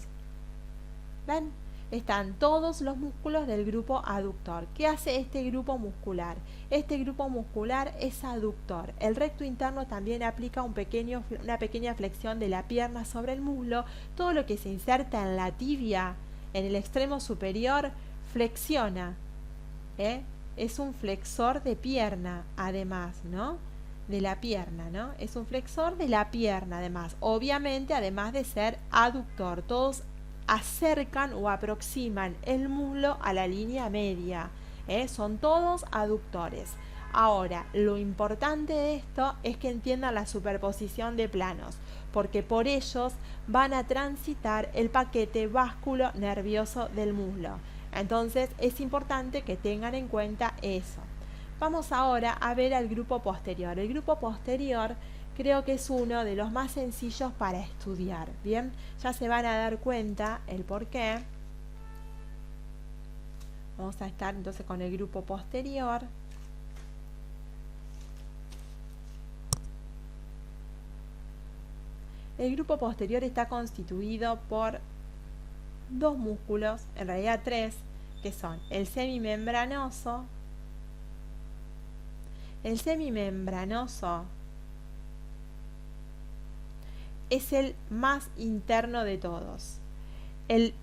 ¿Ven? están todos los músculos del grupo aductor. ¿Qué hace este grupo muscular? Este grupo muscular es aductor. El recto interno también aplica una pequeña flexión de la pierna sobre el muslo. Todo lo que se inserta en la tibia, en el extremo superior, flexiona. Es un flexor de pierna, además, ¿no? De la pierna, ¿no? Es un flexor de la pierna, además. Obviamente, además de ser aductor, todos acercan o aproximan el muslo a la línea media. Son todos aductores. Ahora, lo importante de esto es que entiendan la superposición de planos, porque por ellos van a transitar el paquete vasculo nervioso del muslo. Entonces es importante que tengan en cuenta eso. Vamos ahora a ver al grupo posterior. El grupo posterior creo que es uno de los más sencillos para estudiar. Bien, ya se van a dar cuenta el por qué. Vamos a estar entonces con el grupo posterior. El grupo posterior está constituido por dos músculos, en realidad tres, que son el semimembranoso. El semimembranoso es el más interno de todos.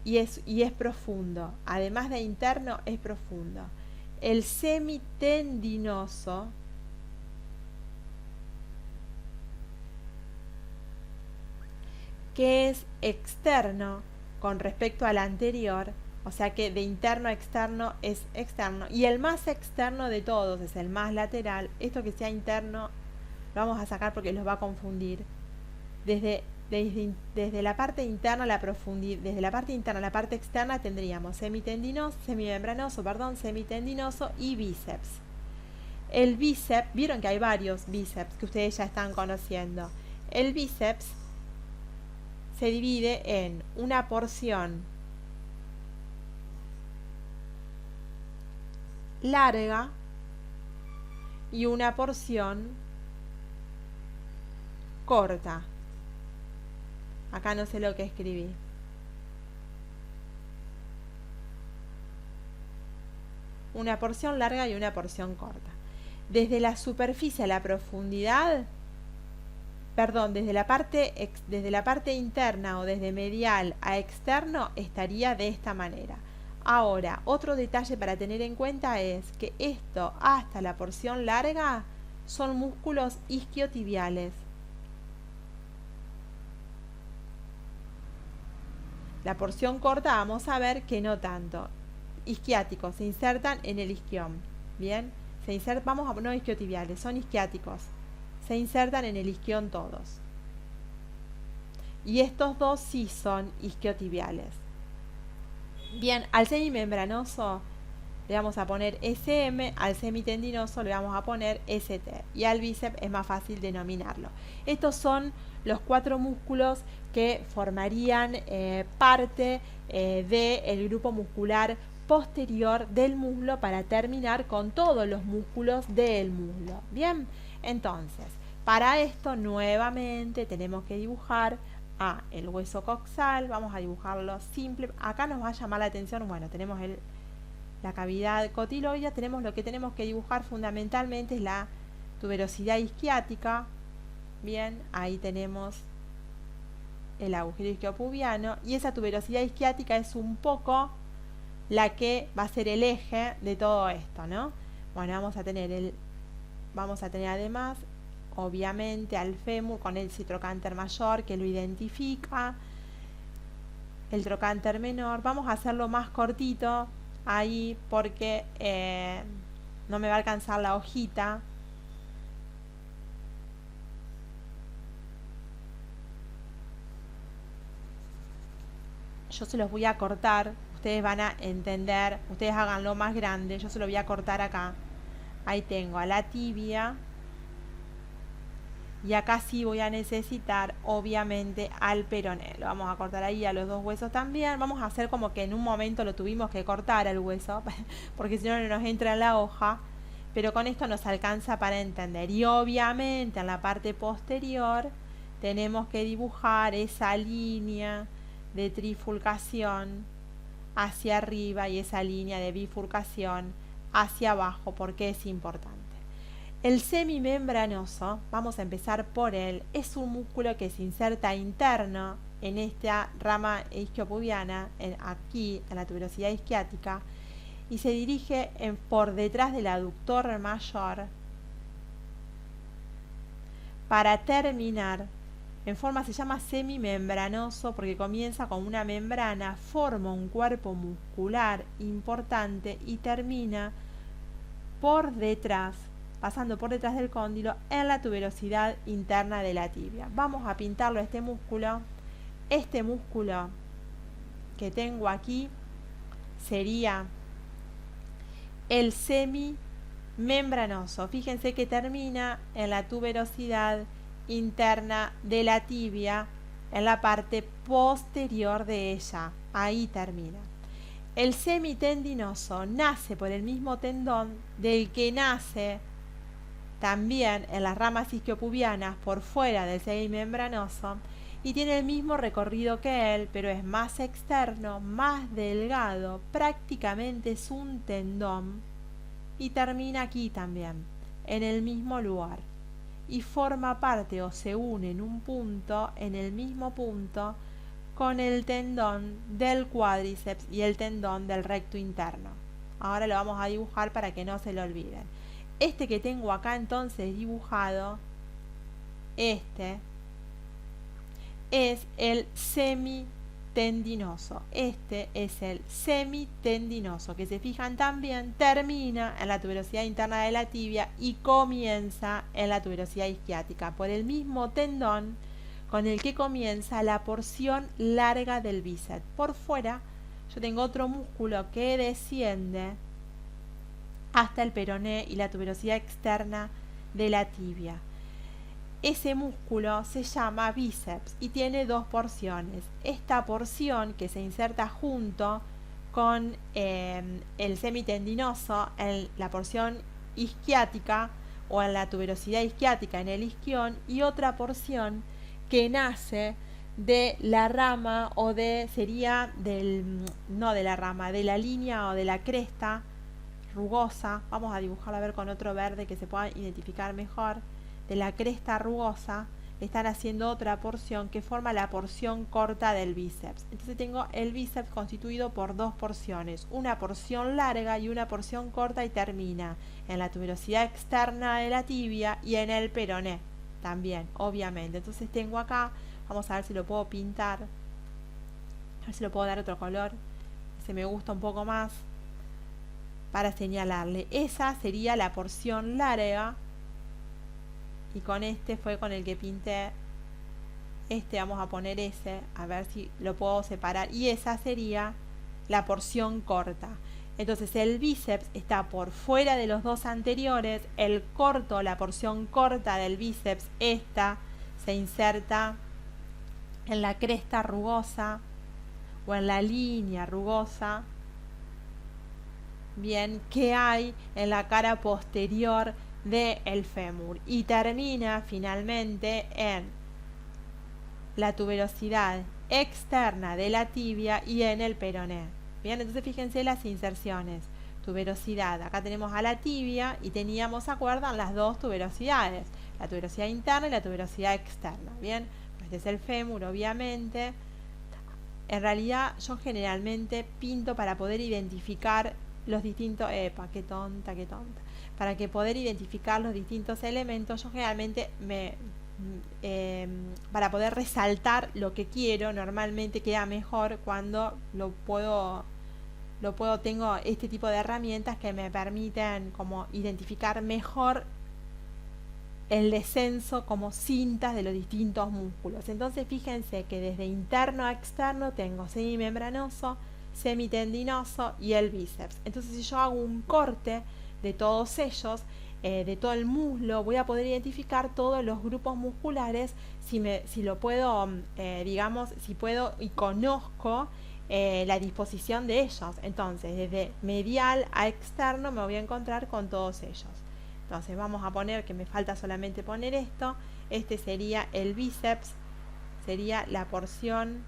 Y es profundo. Además de interno, es profundo. El semitendinoso que es externo con respecto al anterior, o sea que de interno a externo es externo, y el más externo de todos es el más lateral. Esto que sea interno lo vamos a sacar porque los va a confundir. Desde la parte interna a la profundidad, desde la parte interna a la parte externa tendríamos semimembranoso, semitendinoso y bíceps. El bíceps, vieron que hay varios bíceps que ustedes ya están conociendo. El bíceps se divide en una porción larga y una porción corta. Acá no sé lo que escribí. Una porción larga y una porción corta. Desde la superficie a la profundidad, desde la parte interna o desde medial a externo estaría de esta manera. Ahora, otro detalle para tener en cuenta es que esto hasta la porción larga son músculos isquiotibiales. La porción corta vamos a ver que no tanto. Isquiáticos, se insertan en el isquión. Bien, no isquiotibiales, son isquiáticos. Se insertan en el isquión todos. Y estos dos sí son isquiotibiales. Bien, al semimembranoso le vamos a poner SM, al semitendinoso le vamos a poner ST, y al bíceps es más fácil denominarlo. Estos son los 4 músculos que formarían parte del grupo muscular posterior del muslo para terminar con todos los músculos del muslo. Bien, entonces, para esto nuevamente tenemos que dibujar el hueso coxal. Vamos a dibujarlo simple. Acá nos va a llamar la atención, bueno, tenemos la cavidad cotiloidea, lo que tenemos que dibujar fundamentalmente es la tuberosidad isquiática. Bien, ahí tenemos el agujero isquiopubiano, y esa tuberosidad isquiática es un poco la que va a ser el eje de todo esto, ¿no? Bueno, vamos a tener además, obviamente, al fémur con el trocánter mayor que lo identifica, el trocánter menor. Vamos a hacerlo más cortito ahí porque no me va a alcanzar la hojita. Yo se los voy a cortar, ustedes van a entender, ustedes háganlo más grande, yo se lo voy a cortar acá. Ahí tengo a la tibia, y acá sí voy a necesitar obviamente al peroné. Lo vamos a cortar ahí a los dos huesos también. Vamos a hacer como que en un momento lo tuvimos que cortar el hueso porque si no nos entra en la hoja, pero con esto nos alcanza para entender. Y obviamente en la parte posterior tenemos que dibujar esa línea de trifurcación hacia arriba y esa línea de bifurcación hacia abajo, porque es importante. El semimembranoso, vamos a empezar por él, es un músculo que se inserta interno en esta rama isquiopubiana, aquí en la tuberosidad isquiática, y se dirige por detrás del aductor mayor para terminar en forma, se llama semimembranoso porque comienza con una membrana, forma un cuerpo muscular importante y termina por detrás, pasando por detrás del cóndilo en la tuberosidad interna de la tibia. Vamos a pintarlo a este músculo. Este músculo que tengo aquí sería el semimembranoso. Fíjense que termina en la tuberosidad interna de la tibia, en la parte posterior de ella. Ahí termina. El semitendinoso nace por el mismo tendón del que nace también en las ramas isquiopubianas por fuera del semimembranoso y tiene el mismo recorrido que él, pero es más externo, más delgado, prácticamente es un tendón y termina aquí también, en el mismo lugar y forma parte o se une en un punto, en el mismo punto, con el tendón del cuádriceps y el tendón del recto interno. Ahora lo vamos a dibujar para que no se lo olviden. Este que tengo acá entonces dibujado, este es el semitendinoso. Este es el semitendinoso, que se fijan también termina en la tuberosidad interna de la tibia y comienza en la tuberosidad isquiática por el mismo tendón con el que comienza la porción larga del bíceps. Por fuera yo tengo otro músculo que desciende hasta el peroné y la tuberosidad externa de la tibia. Ese músculo se llama bíceps y tiene dos porciones. Esta porción que se inserta junto con el semitendinoso en la porción isquiática o en la tuberosidad isquiática en el isquión, y otra porción que nace de la rama o sería no de la rama, de la línea o de la cresta rugosa. Vamos a dibujarla a ver con otro verde que se pueda identificar mejor. De la cresta rugosa están haciendo otra porción que forma la porción corta del bíceps. Entonces tengo el bíceps constituido por dos porciones, una porción larga y una porción corta, y termina en la tuberosidad externa de la tibia y en el peroné también, obviamente. Entonces tengo acá, vamos a ver si lo puedo pintar, a ver si lo puedo dar otro color, se me gusta un poco más para señalarle. Esa sería la porción larga. Y con este fue con el que pinté. Vamos a poner ese, a ver si lo puedo separar. Y esa sería la porción corta. Entonces el bíceps está por fuera de los dos anteriores. El corto, la porción corta del bíceps, esta se inserta en la cresta rugosa o en la línea rugosa. Bien, que hay en la cara posterior del fémur y termina finalmente en la tuberosidad externa de la tibia y en el peroné. Bien, entonces fíjense las inserciones. Tuberosidad, acá tenemos a la tibia y teníamos, ¿se acuerdan? Las dos tuberosidades, la tuberosidad interna y la tuberosidad externa. Bien, este es el fémur, obviamente. En realidad yo generalmente pinto para poder identificar los distintos, qué tonta, para que poder identificar los distintos elementos. Yo generalmente para poder resaltar lo que quiero, normalmente queda mejor cuando tengo este tipo de herramientas que me permiten como identificar mejor el descenso como cintas de los distintos músculos. Entonces fíjense que desde interno a externo tengo semimembranoso, semitendinoso y el bíceps. Entonces si yo hago un corte de todos ellos, de todo el muslo, voy a poder identificar todos los grupos musculares si lo puedo, digamos, si puedo y conozco la disposición de ellos. Entonces desde medial a externo me voy a encontrar con todos ellos. Entonces vamos a poner, que me falta solamente poner esto. Este sería el bíceps, sería la porción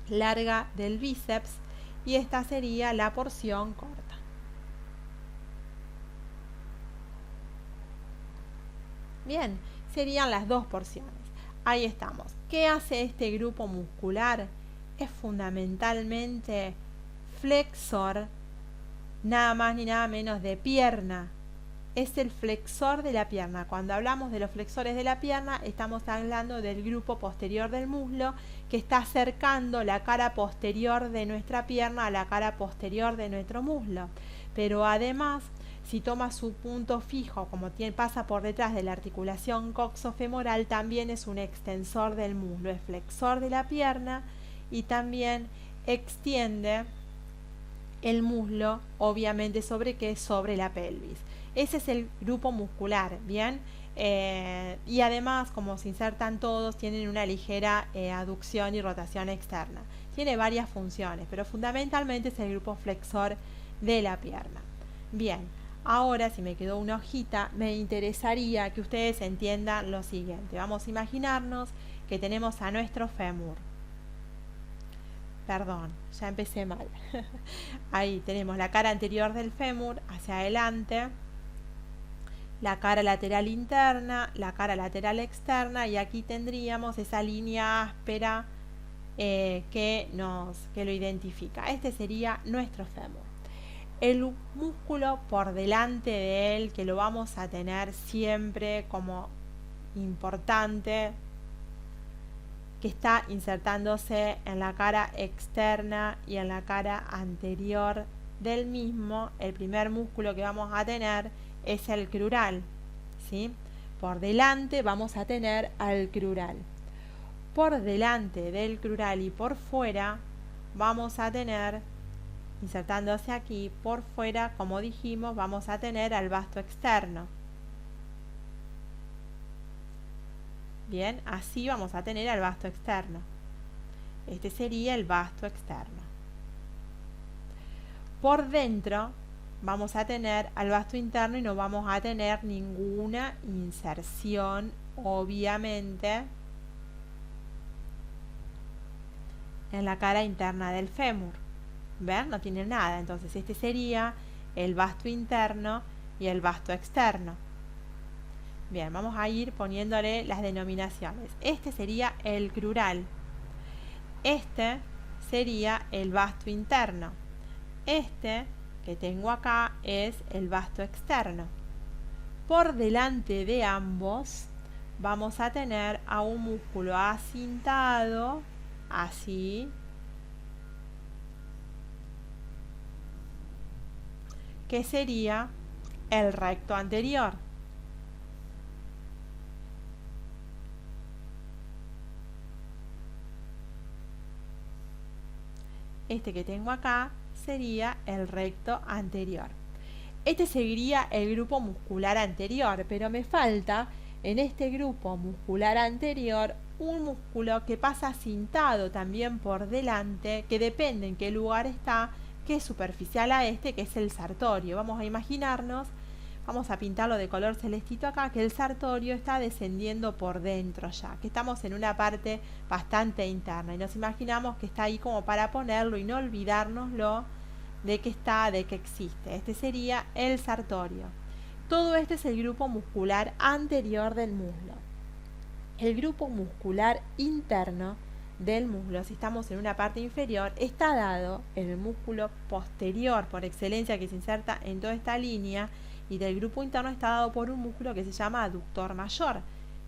larga del bíceps, y esta sería la porción corta. Bien, serían las dos porciones. Ahí estamos. ¿Qué hace este grupo muscular? Es fundamentalmente flexor, nada más ni nada menos de pierna. Es el flexor de la pierna. Cuando hablamos de los flexores de la pierna, estamos hablando del grupo posterior del muslo que está acercando la cara posterior de nuestra pierna a la cara posterior de nuestro muslo. Pero además, si toma su punto fijo, como pasa por detrás de la articulación coxofemoral, también es un extensor del muslo, es flexor de la pierna y también extiende el muslo, obviamente sobre qué, sobre la pelvis. Ese es el grupo muscular, ¿bien? Y además, como se insertan todos, tienen una ligera aducción y rotación externa. Tiene varias funciones, pero fundamentalmente es el grupo flexor de la pierna. Bien, ahora si me quedó una hojita, me interesaría que ustedes entiendan lo siguiente. Vamos a imaginarnos que tenemos a nuestro fémur. Perdón, ya empecé mal. Ahí tenemos la cara anterior del fémur hacia adelante, la cara lateral interna, la cara lateral externa, y aquí tendríamos esa línea áspera que lo identifica. Este sería nuestro fémur. El músculo por delante de él, que lo vamos a tener siempre como importante, que está insertándose en la cara externa y en la cara anterior del mismo, el primer músculo que vamos a tener es el crural, ¿sí? Por delante vamos a tener al crural. Por delante del crural y por fuera vamos a tener, insertándose aquí, por fuera, como dijimos, vamos a tener al vasto externo. Bien, así vamos a tener al vasto externo. Este sería el vasto externo. Por dentro vamos a tener al vasto interno y no vamos a tener ninguna inserción, obviamente, en la cara interna del fémur. ¿Ven? No tiene nada. Entonces este sería el vasto interno y el vasto externo. Bien, vamos a ir poniéndole las denominaciones. Este sería el crural. Este sería el vasto interno. Este que tengo acá es el vasto externo. Por delante de ambos vamos a tener a un músculo acintado, así, que sería el recto anterior. Este que tengo acá sería el recto anterior. Este seguiría el grupo muscular anterior, pero me falta en este grupo muscular anterior un músculo que pasa cintado también por delante, que depende en qué lugar está, que es superficial a este, que es el sartorio. Vamos a imaginarnos, vamos a pintarlo de color celestito acá, que el sartorio está descendiendo por dentro ya, que estamos en una parte bastante interna y nos imaginamos que está ahí como para ponerlo y no olvidárnoslo de que está, de que existe. Este sería el sartorio. Todo este es el grupo muscular anterior del muslo. El grupo muscular interno del muslo, si estamos en una parte inferior, está dado en el músculo posterior por excelencia, que se inserta en toda esta línea, y del grupo interno está dado por un músculo que se llama aductor mayor,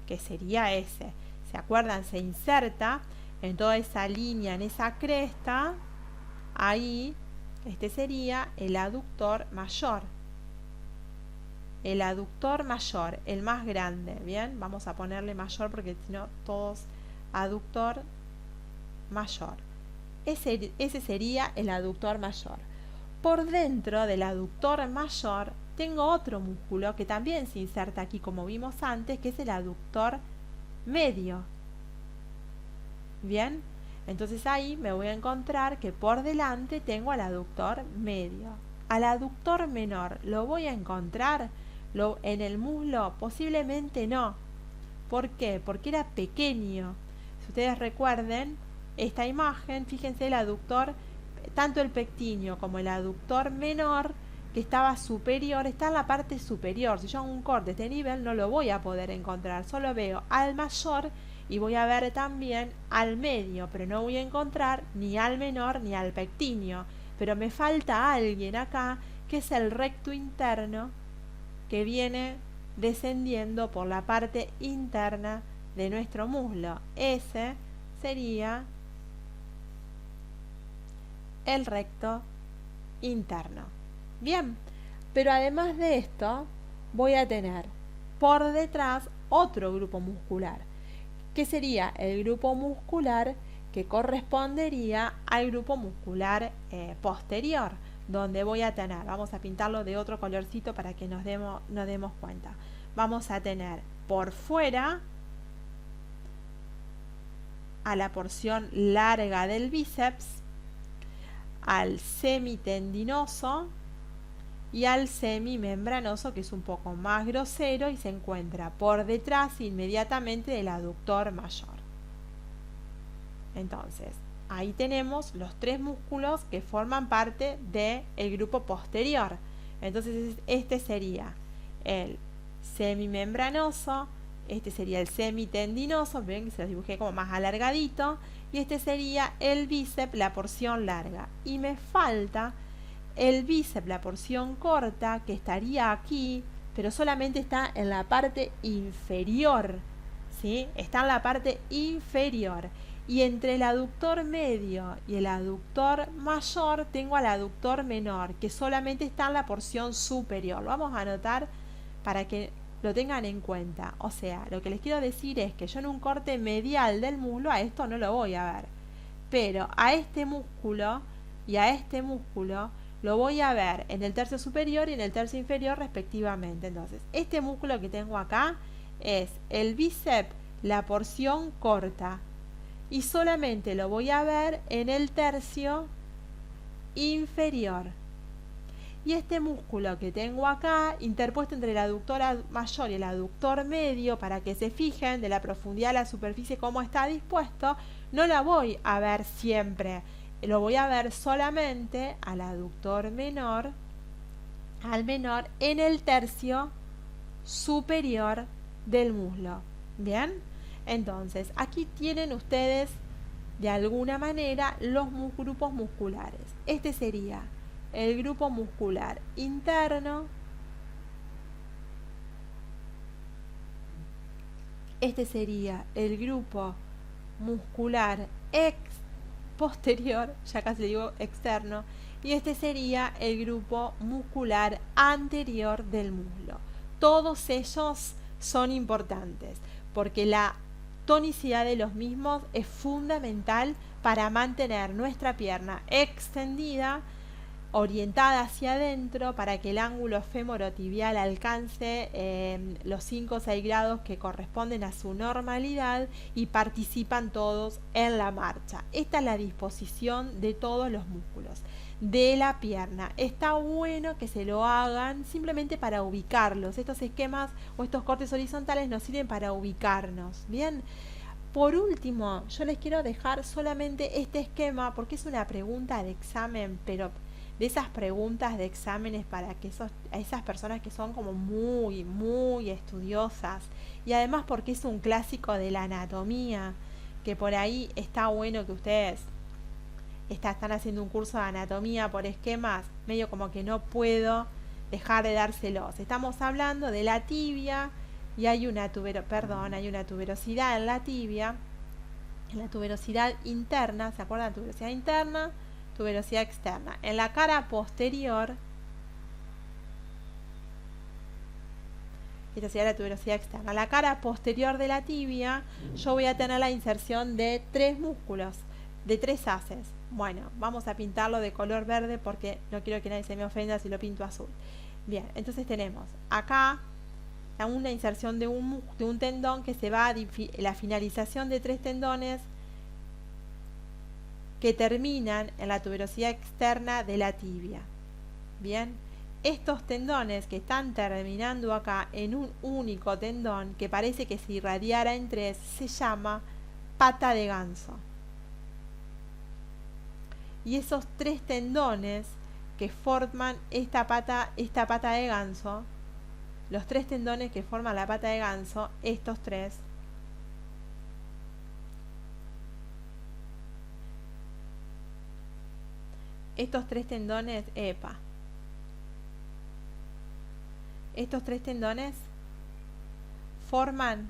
que sería ese. ¿Se acuerdan? Se inserta en toda esa línea, en esa cresta, ahí. Este sería el aductor mayor. El aductor mayor, el más grande. Bien, vamos a ponerle mayor porque si no todos aductor mayor. Ese sería el aductor mayor. Por dentro del aductor mayor tengo otro músculo que también se inserta aquí como vimos antes, que es el aductor medio. Bien, entonces ahí me voy a encontrar que por delante tengo al aductor medio. Al aductor menor, ¿lo voy a encontrar en el muslo? Posiblemente no. ¿Por qué? Porque era pequeño. Si ustedes recuerden esta imagen, fíjense el aductor tanto el pectíneo como el aductor menor, que estaba superior, está en la parte superior. Si yo hago un corte de este nivel no lo voy a poder encontrar, solo veo al mayor y voy a ver también al medio, pero no voy a encontrar ni al menor ni al pectíneo. Pero me falta alguien acá, que es el recto interno, que viene descendiendo por la parte interna de nuestro muslo. Ese sería el recto interno. Bien, pero además de esto voy a tener por detrás otro grupo muscular, que sería el grupo muscular que correspondería al grupo muscular posterior, donde voy a tener, vamos a pintarlo de otro colorcito para que nos demos cuenta. Vamos a tener por fuera a la porción larga del bíceps, al semitendinoso y al semimembranoso, que es un poco más grosero y se encuentra por detrás inmediatamente del aductor mayor. Entonces, ahí tenemos los tres músculos que forman parte del grupo posterior. Entonces, este sería el semimembranoso, este sería el semitendinoso, ven que se los dibujé como más alargadito, y este sería el bíceps, la porción larga. Y me falta el bíceps, la porción corta, que estaría aquí, pero solamente está en la parte inferior, ¿sí? Está en la parte inferior. Y entre el aductor medio y el aductor mayor tengo al aductor menor, que solamente está en la porción superior. Lo vamos a anotar para que lo tengan en cuenta. O sea, lo que les quiero decir es que yo en un corte medial del muslo a esto no lo voy a ver, pero a este músculo y a este músculo lo voy a ver en el tercio superior y en el tercio inferior respectivamente. Entonces, este músculo que tengo acá es el bíceps, la porción corta, y solamente lo voy a ver en el tercio inferior. Y este músculo que tengo acá, interpuesto entre el aductor mayor y el aductor medio, para que se fijen de la profundidad de la superficie cómo está dispuesto, no la voy a ver siempre. Lo voy a ver solamente al aductor menor, al menor, en el tercio superior del muslo. ¿Bien? Entonces, aquí tienen ustedes de alguna manera los grupos musculares. Este sería el grupo muscular interno, este sería el grupo muscular posterior, ya casi le digo externo, y este sería el grupo muscular anterior del muslo. Todos ellos son importantes porque la tonicidad de los mismos es fundamental para mantener nuestra pierna extendida, orientada hacia adentro, para que el ángulo femorotibial alcance los 5 o 6 grados que corresponden a su normalidad y participan todos en la marcha. Esta es la disposición de todos los músculos de la pierna. Está bueno que se lo hagan simplemente para ubicarlos. Estos esquemas o estos cortes horizontales nos sirven para ubicarnos. Bien. Por último, yo les quiero dejar solamente este esquema porque es una pregunta de examen, pero de esas preguntas de exámenes para que esas personas que son como muy estudiosas, y además porque es un clásico de la anatomía, que por ahí está bueno que ustedes están haciendo un curso de anatomía por esquemas, medio como que no puedo dejar de dárselos. Estamos hablando de la tibia y hay una tuberosidad en la tibia, en la tuberosidad interna, ¿se acuerdan? Tuberosidad interna, tuberosidad externa. En la cara posterior, esta sería la tuberosidad externa. En la cara posterior de la tibia, yo voy a tener la inserción de 3 músculos, de 3 haces. Bueno, vamos a pintarlo de color verde porque no quiero que nadie se me ofenda si lo pinto azul. Bien, entonces tenemos acá una inserción de un tendón que se va a la finalización de 3 tendones que terminan en la tuberosidad externa de la tibia. Bien, estos tendones que están terminando acá en un único tendón que parece que se irradiara en 3 se llama pata de ganso. Y esos tres tendones que forman esta pata de ganso, los tres tendones que forman la pata de ganso, estos tres tendones, estos tres tendones forman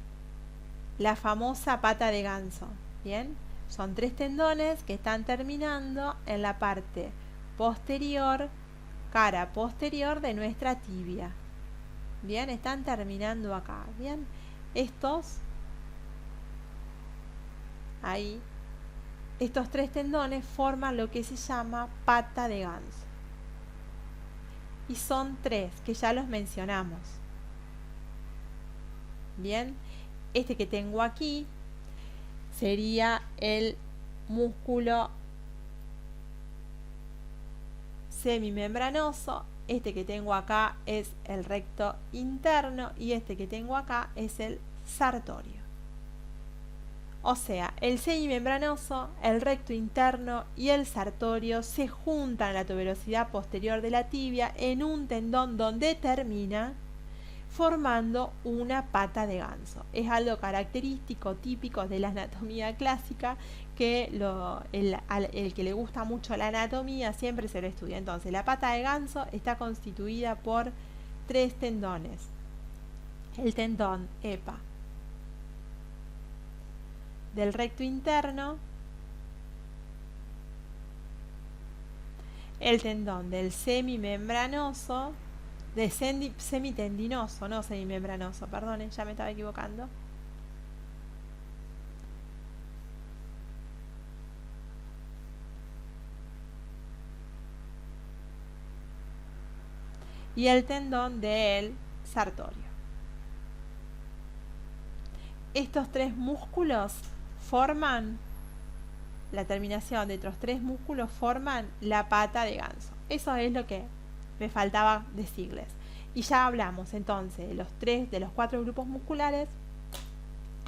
la famosa pata de ganso. Bien, son tres tendones que están terminando en la parte posterior, cara posterior de nuestra tibia. Bien, están terminando acá. Bien, estos ahí, estos tres tendones forman lo que se llama pata de ganso. Y son tres, que ya los mencionamos. Bien, este que tengo aquí sería el músculo semimembranoso, este que tengo acá es el recto interno y este que tengo acá es el sartorio. O sea, el semimembranoso, el recto interno y el sartorio se juntan en la tuberosidad posterior de la tibia en un tendón donde termina, formando una pata de ganso. Es algo característico, típico de la anatomía clásica, que el que le gusta mucho la anatomía siempre se lo estudia. Entonces, la pata de ganso está constituida por tres tendones. El tendón EPA del recto interno, el tendón del semimembranoso, semitendinoso, no semimembranoso, perdonen, ya me estaba equivocando. Y el tendón del sartorio. Estos tres músculos forman, la terminación de estos tres músculos forman la pata de ganso. Eso es lo que me faltaba decirles. Y ya hablamos entonces de los cuatro grupos musculares.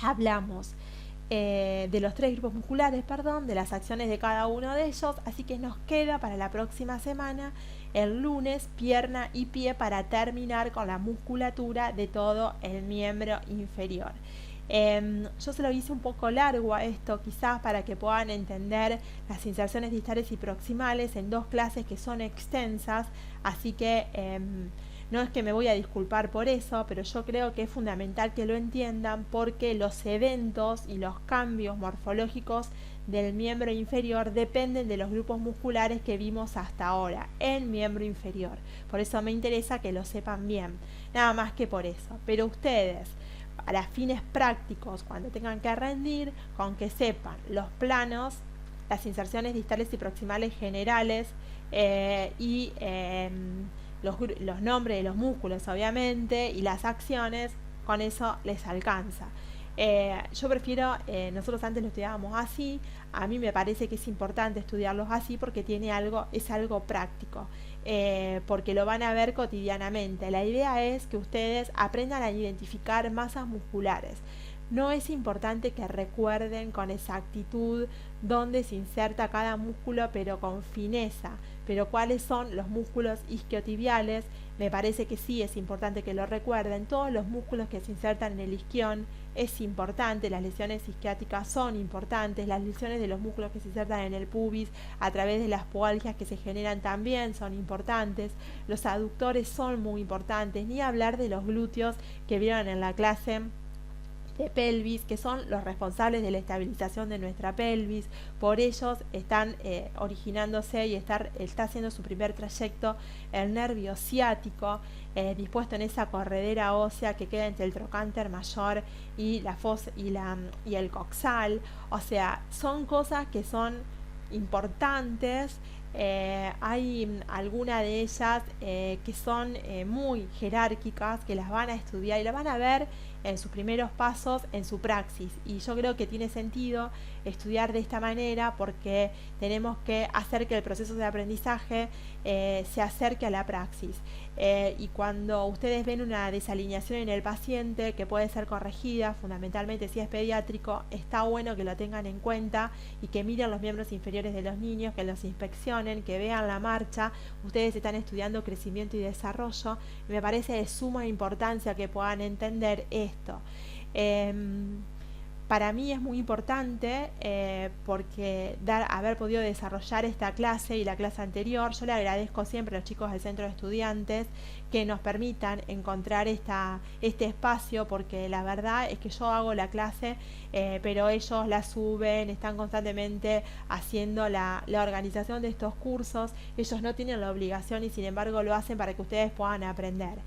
Hablamos de los tres grupos musculares, de las acciones de cada uno de ellos. Así que nos queda para la próxima semana, el lunes, pierna y pie, para terminar con la musculatura de todo el miembro inferior. Yo se lo hice un poco largo a esto, quizás para que puedan entender las inserciones distales y proximales en dos clases que son extensas, así que no es que me voy a disculpar por eso, pero yo creo que es fundamental que lo entiendan, porque los eventos y los cambios morfológicos del miembro inferior dependen de los grupos musculares que vimos hasta ahora en miembro inferior. Por eso me interesa que lo sepan bien, nada más que por eso. Pero ustedes, para fines prácticos, cuando tengan que rendir, con que sepan los planos, las inserciones distales y proximales generales y los nombres de los músculos, obviamente, y las acciones, con eso les alcanza. Yo prefiero, nosotros antes lo estudiábamos así, a mí me parece que es importante estudiarlos así porque es algo práctico, porque lo van a ver cotidianamente. La idea es que ustedes aprendan a identificar masas musculares. No es importante que recuerden con exactitud dónde se inserta cada músculo, pero con fineza. Pero cuáles son los músculos isquiotibiales, me parece que sí es importante que lo recuerden. Todos los músculos que se insertan en el isquión es importante, las lesiones isquiáticas son importantes, las lesiones de los músculos que se insertan en el pubis a través de las pubalgias que se generan también son importantes, los aductores son muy importantes, ni hablar de los glúteos que vieron en la clase de pelvis, que son los responsables de la estabilización de nuestra pelvis. Por ellos están originándose y está haciendo su primer trayecto el nervio ciático, dispuesto en esa corredera ósea que queda entre el trocánter mayor y la fosa y el coxal. O sea, son cosas que son importantes. Hay algunas de ellas que son muy jerárquicas, que las van a estudiar y las van a ver en sus primeros pasos en su praxis. Y yo creo que tiene sentido estudiar de esta manera porque tenemos que hacer que el proceso de aprendizaje se acerque a la praxis. Y cuando ustedes ven una desalineación en el paciente que puede ser corregida, fundamentalmente si es pediátrico, está bueno que lo tengan en cuenta y que miren los miembros inferiores de los niños, que los inspeccionen, que vean la marcha. Ustedes están estudiando crecimiento y desarrollo y me parece de suma importancia que puedan entender esto. Para mí es muy importante porque haber podido desarrollar esta clase y la clase anterior, yo le agradezco siempre a los chicos del centro de estudiantes que nos permitan encontrar este espacio, porque la verdad es que yo hago la clase, pero ellos la suben, están constantemente haciendo la organización de estos cursos. Ellos no tienen la obligación y sin embargo lo hacen para que ustedes puedan aprender.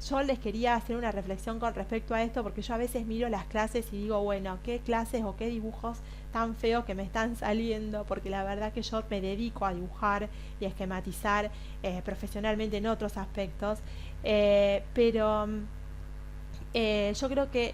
Yo les quería hacer una reflexión con respecto a esto, porque yo a veces miro las clases y digo, bueno, qué clases o qué dibujos tan feos que me están saliendo, porque la verdad que yo me dedico a dibujar y a esquematizar profesionalmente en otros aspectos, pero yo creo que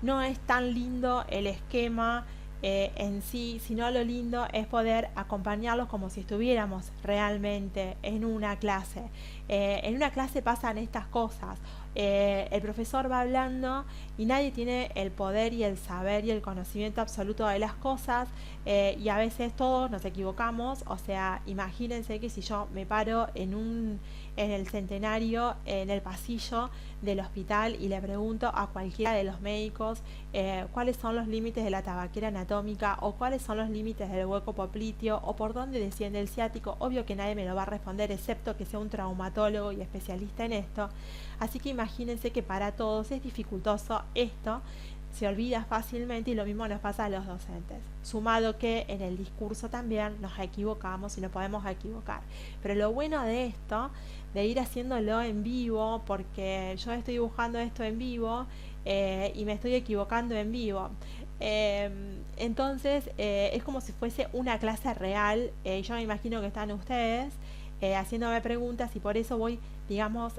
no es tan lindo el esquema en sí, sino lo lindo es poder acompañarlos como si estuviéramos realmente en una clase. En una clase pasan estas cosas. El profesor va hablando y nadie tiene el poder y el saber y el conocimiento absoluto de las cosas, y a veces todos nos equivocamos. O sea, imagínense que si yo me paro en el centenario, en el pasillo del hospital, y le pregunto a cualquiera de los médicos cuáles son los límites de la tabaquera anatómica o cuáles son los límites del hueco popliteo o por dónde desciende el ciático, obvio que nadie me lo va a responder excepto que sea un traumatólogo y especialista en esto. Así que imagínense que para todos es dificultoso esto, se olvida fácilmente, y lo mismo nos pasa a los docentes. Sumado que en el discurso también nos equivocamos y nos podemos equivocar. Pero lo bueno de esto, de ir haciéndolo en vivo, porque yo estoy dibujando esto en vivo y me estoy equivocando en vivo. Entonces es como si fuese una clase real. Yo me imagino que están ustedes haciéndome preguntas y por eso voy, digamos,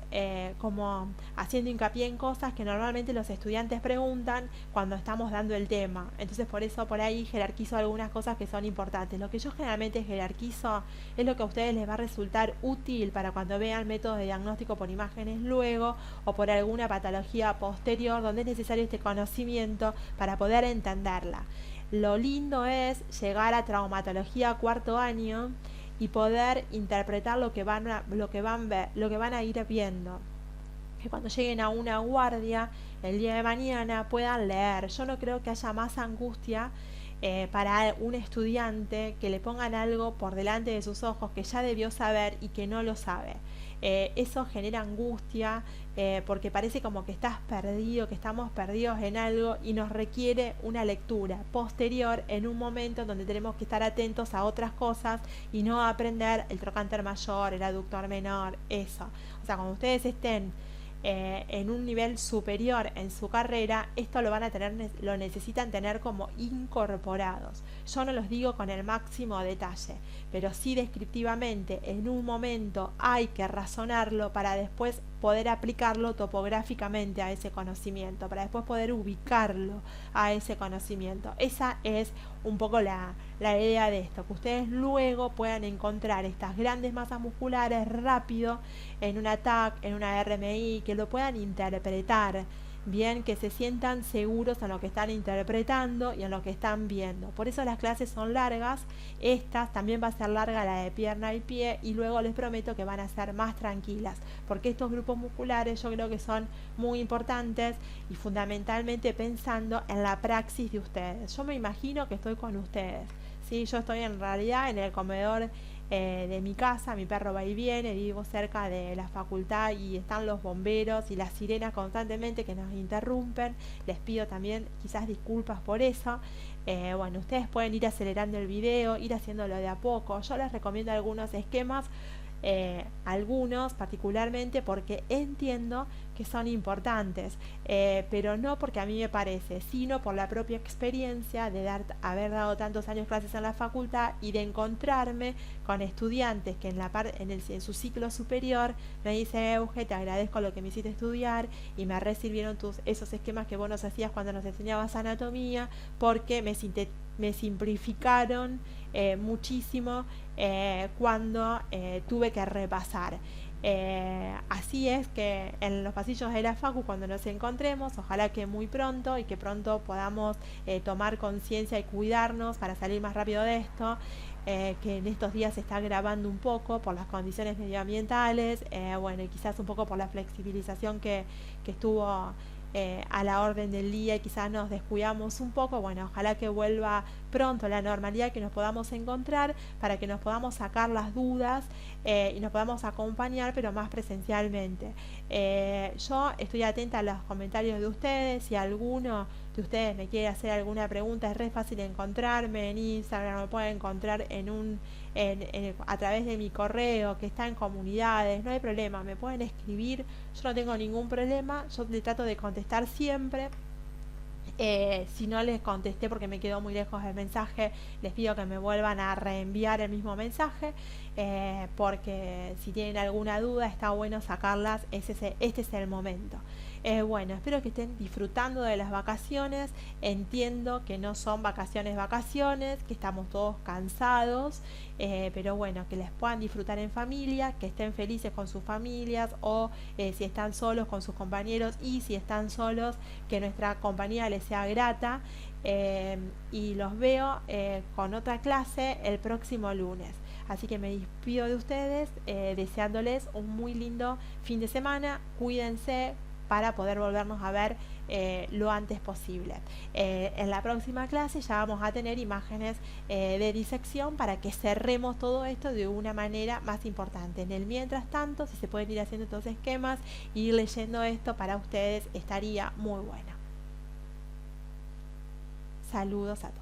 como haciendo hincapié en cosas que normalmente los estudiantes preguntan cuando estamos dando el tema. Entonces por eso por ahí jerarquizo algunas cosas que son importantes. Lo que yo generalmente jerarquizo es lo que a ustedes les va a resultar útil para cuando vean métodos de diagnóstico por imágenes luego o por alguna patología posterior donde es necesario este conocimiento para poder entenderla. Lo lindo es llegar a traumatología cuarto año y poder interpretar lo que van a ir viendo, que cuando lleguen a una guardia el día de mañana puedan leer. Yo no creo que haya más angustia para un estudiante que le pongan algo por delante de sus ojos que ya debió saber y que no lo sabe. Eso genera angustia porque parece como que estás perdido, que estamos perdidos en algo, y nos requiere una lectura posterior en un momento en donde tenemos que estar atentos a otras cosas y no aprender el trocánter mayor, el aductor menor, eso. O sea, cuando ustedes estén en un nivel superior en su carrera, esto lo necesitan tener como incorporados. Yo no los digo con el máximo detalle, pero sí descriptivamente en un momento hay que razonarlo para después poder aplicarlo topográficamente a ese conocimiento, para después poder ubicarlo a ese conocimiento. Esa es un poco la idea de esto, que ustedes luego puedan encontrar estas grandes masas musculares rápido en una TAC, en una RMI, que lo puedan interpretar bien, que se sientan seguros en lo que están interpretando y en lo que están viendo. Por eso las clases son largas. Estas también va a ser larga la de pierna y pie, y luego les prometo que van a ser más tranquilas, porque estos grupos musculares yo creo que son muy importantes y fundamentalmente pensando en la praxis de ustedes. Yo me imagino que estoy con ustedes, ¿sí? Yo estoy en realidad en el comedor de mi casa, mi perro va y viene, vivo cerca de la facultad y están los bomberos y las sirenas constantemente que nos interrumpen. Les pido también quizás disculpas por eso. Bueno, ustedes pueden ir acelerando el video, ir haciéndolo de a poco. Yo les recomiendo algunos esquemas algunos particularmente porque entiendo que son importantes, pero no porque a mí me parece, sino por la propia experiencia de haber dado tantos años clases en la facultad y de encontrarme con estudiantes que en su ciclo superior me dicen: Euge, te agradezco lo que me hiciste estudiar y me resirvieron esos esquemas que vos nos hacías cuando nos enseñabas anatomía, porque me simplificaron muchísimo cuando tuve que repasar. Así es que en los pasillos de la Facu, cuando nos encontremos, ojalá que muy pronto y que pronto podamos tomar conciencia y cuidarnos para salir más rápido de esto, que en estos días se está agravando un poco por las condiciones medioambientales, bueno, y quizás un poco por la flexibilización que estuvo a la orden del día y quizás nos descuidamos un poco. Bueno, ojalá que vuelva pronto la normalidad, que nos podamos encontrar para que nos podamos sacar las dudas y nos podamos acompañar, pero más presencialmente. Yo estoy atenta a los comentarios de ustedes. Si alguno de ustedes me quiere hacer alguna pregunta, es re fácil encontrarme en Instagram, me pueden encontrar a través de mi correo que está en comunidades, no hay problema, me pueden escribir, yo no tengo ningún problema, yo le trato de contestar siempre. Si no les contesté porque me quedó muy lejos el mensaje, les pido que me vuelvan a reenviar el mismo mensaje, porque si tienen alguna duda está bueno sacarlas, este es el momento. Bueno, espero que estén disfrutando de las vacaciones. Entiendo que no son vacaciones, que estamos todos cansados, pero bueno, que les puedan disfrutar en familia, que estén felices con sus familias, o si están solos con sus compañeros, y si están solos, que nuestra compañía les sea grata. Y los veo con otra clase el próximo lunes. Así que me despido de ustedes deseándoles un muy lindo fin de semana. Cuídense para poder volvernos a ver lo antes posible. En la próxima clase ya vamos a tener imágenes de disección para que cerremos todo esto de una manera más importante. En el mientras tanto, si se pueden ir haciendo estos esquemas y ir leyendo esto, para ustedes estaría muy bueno. Saludos a todos.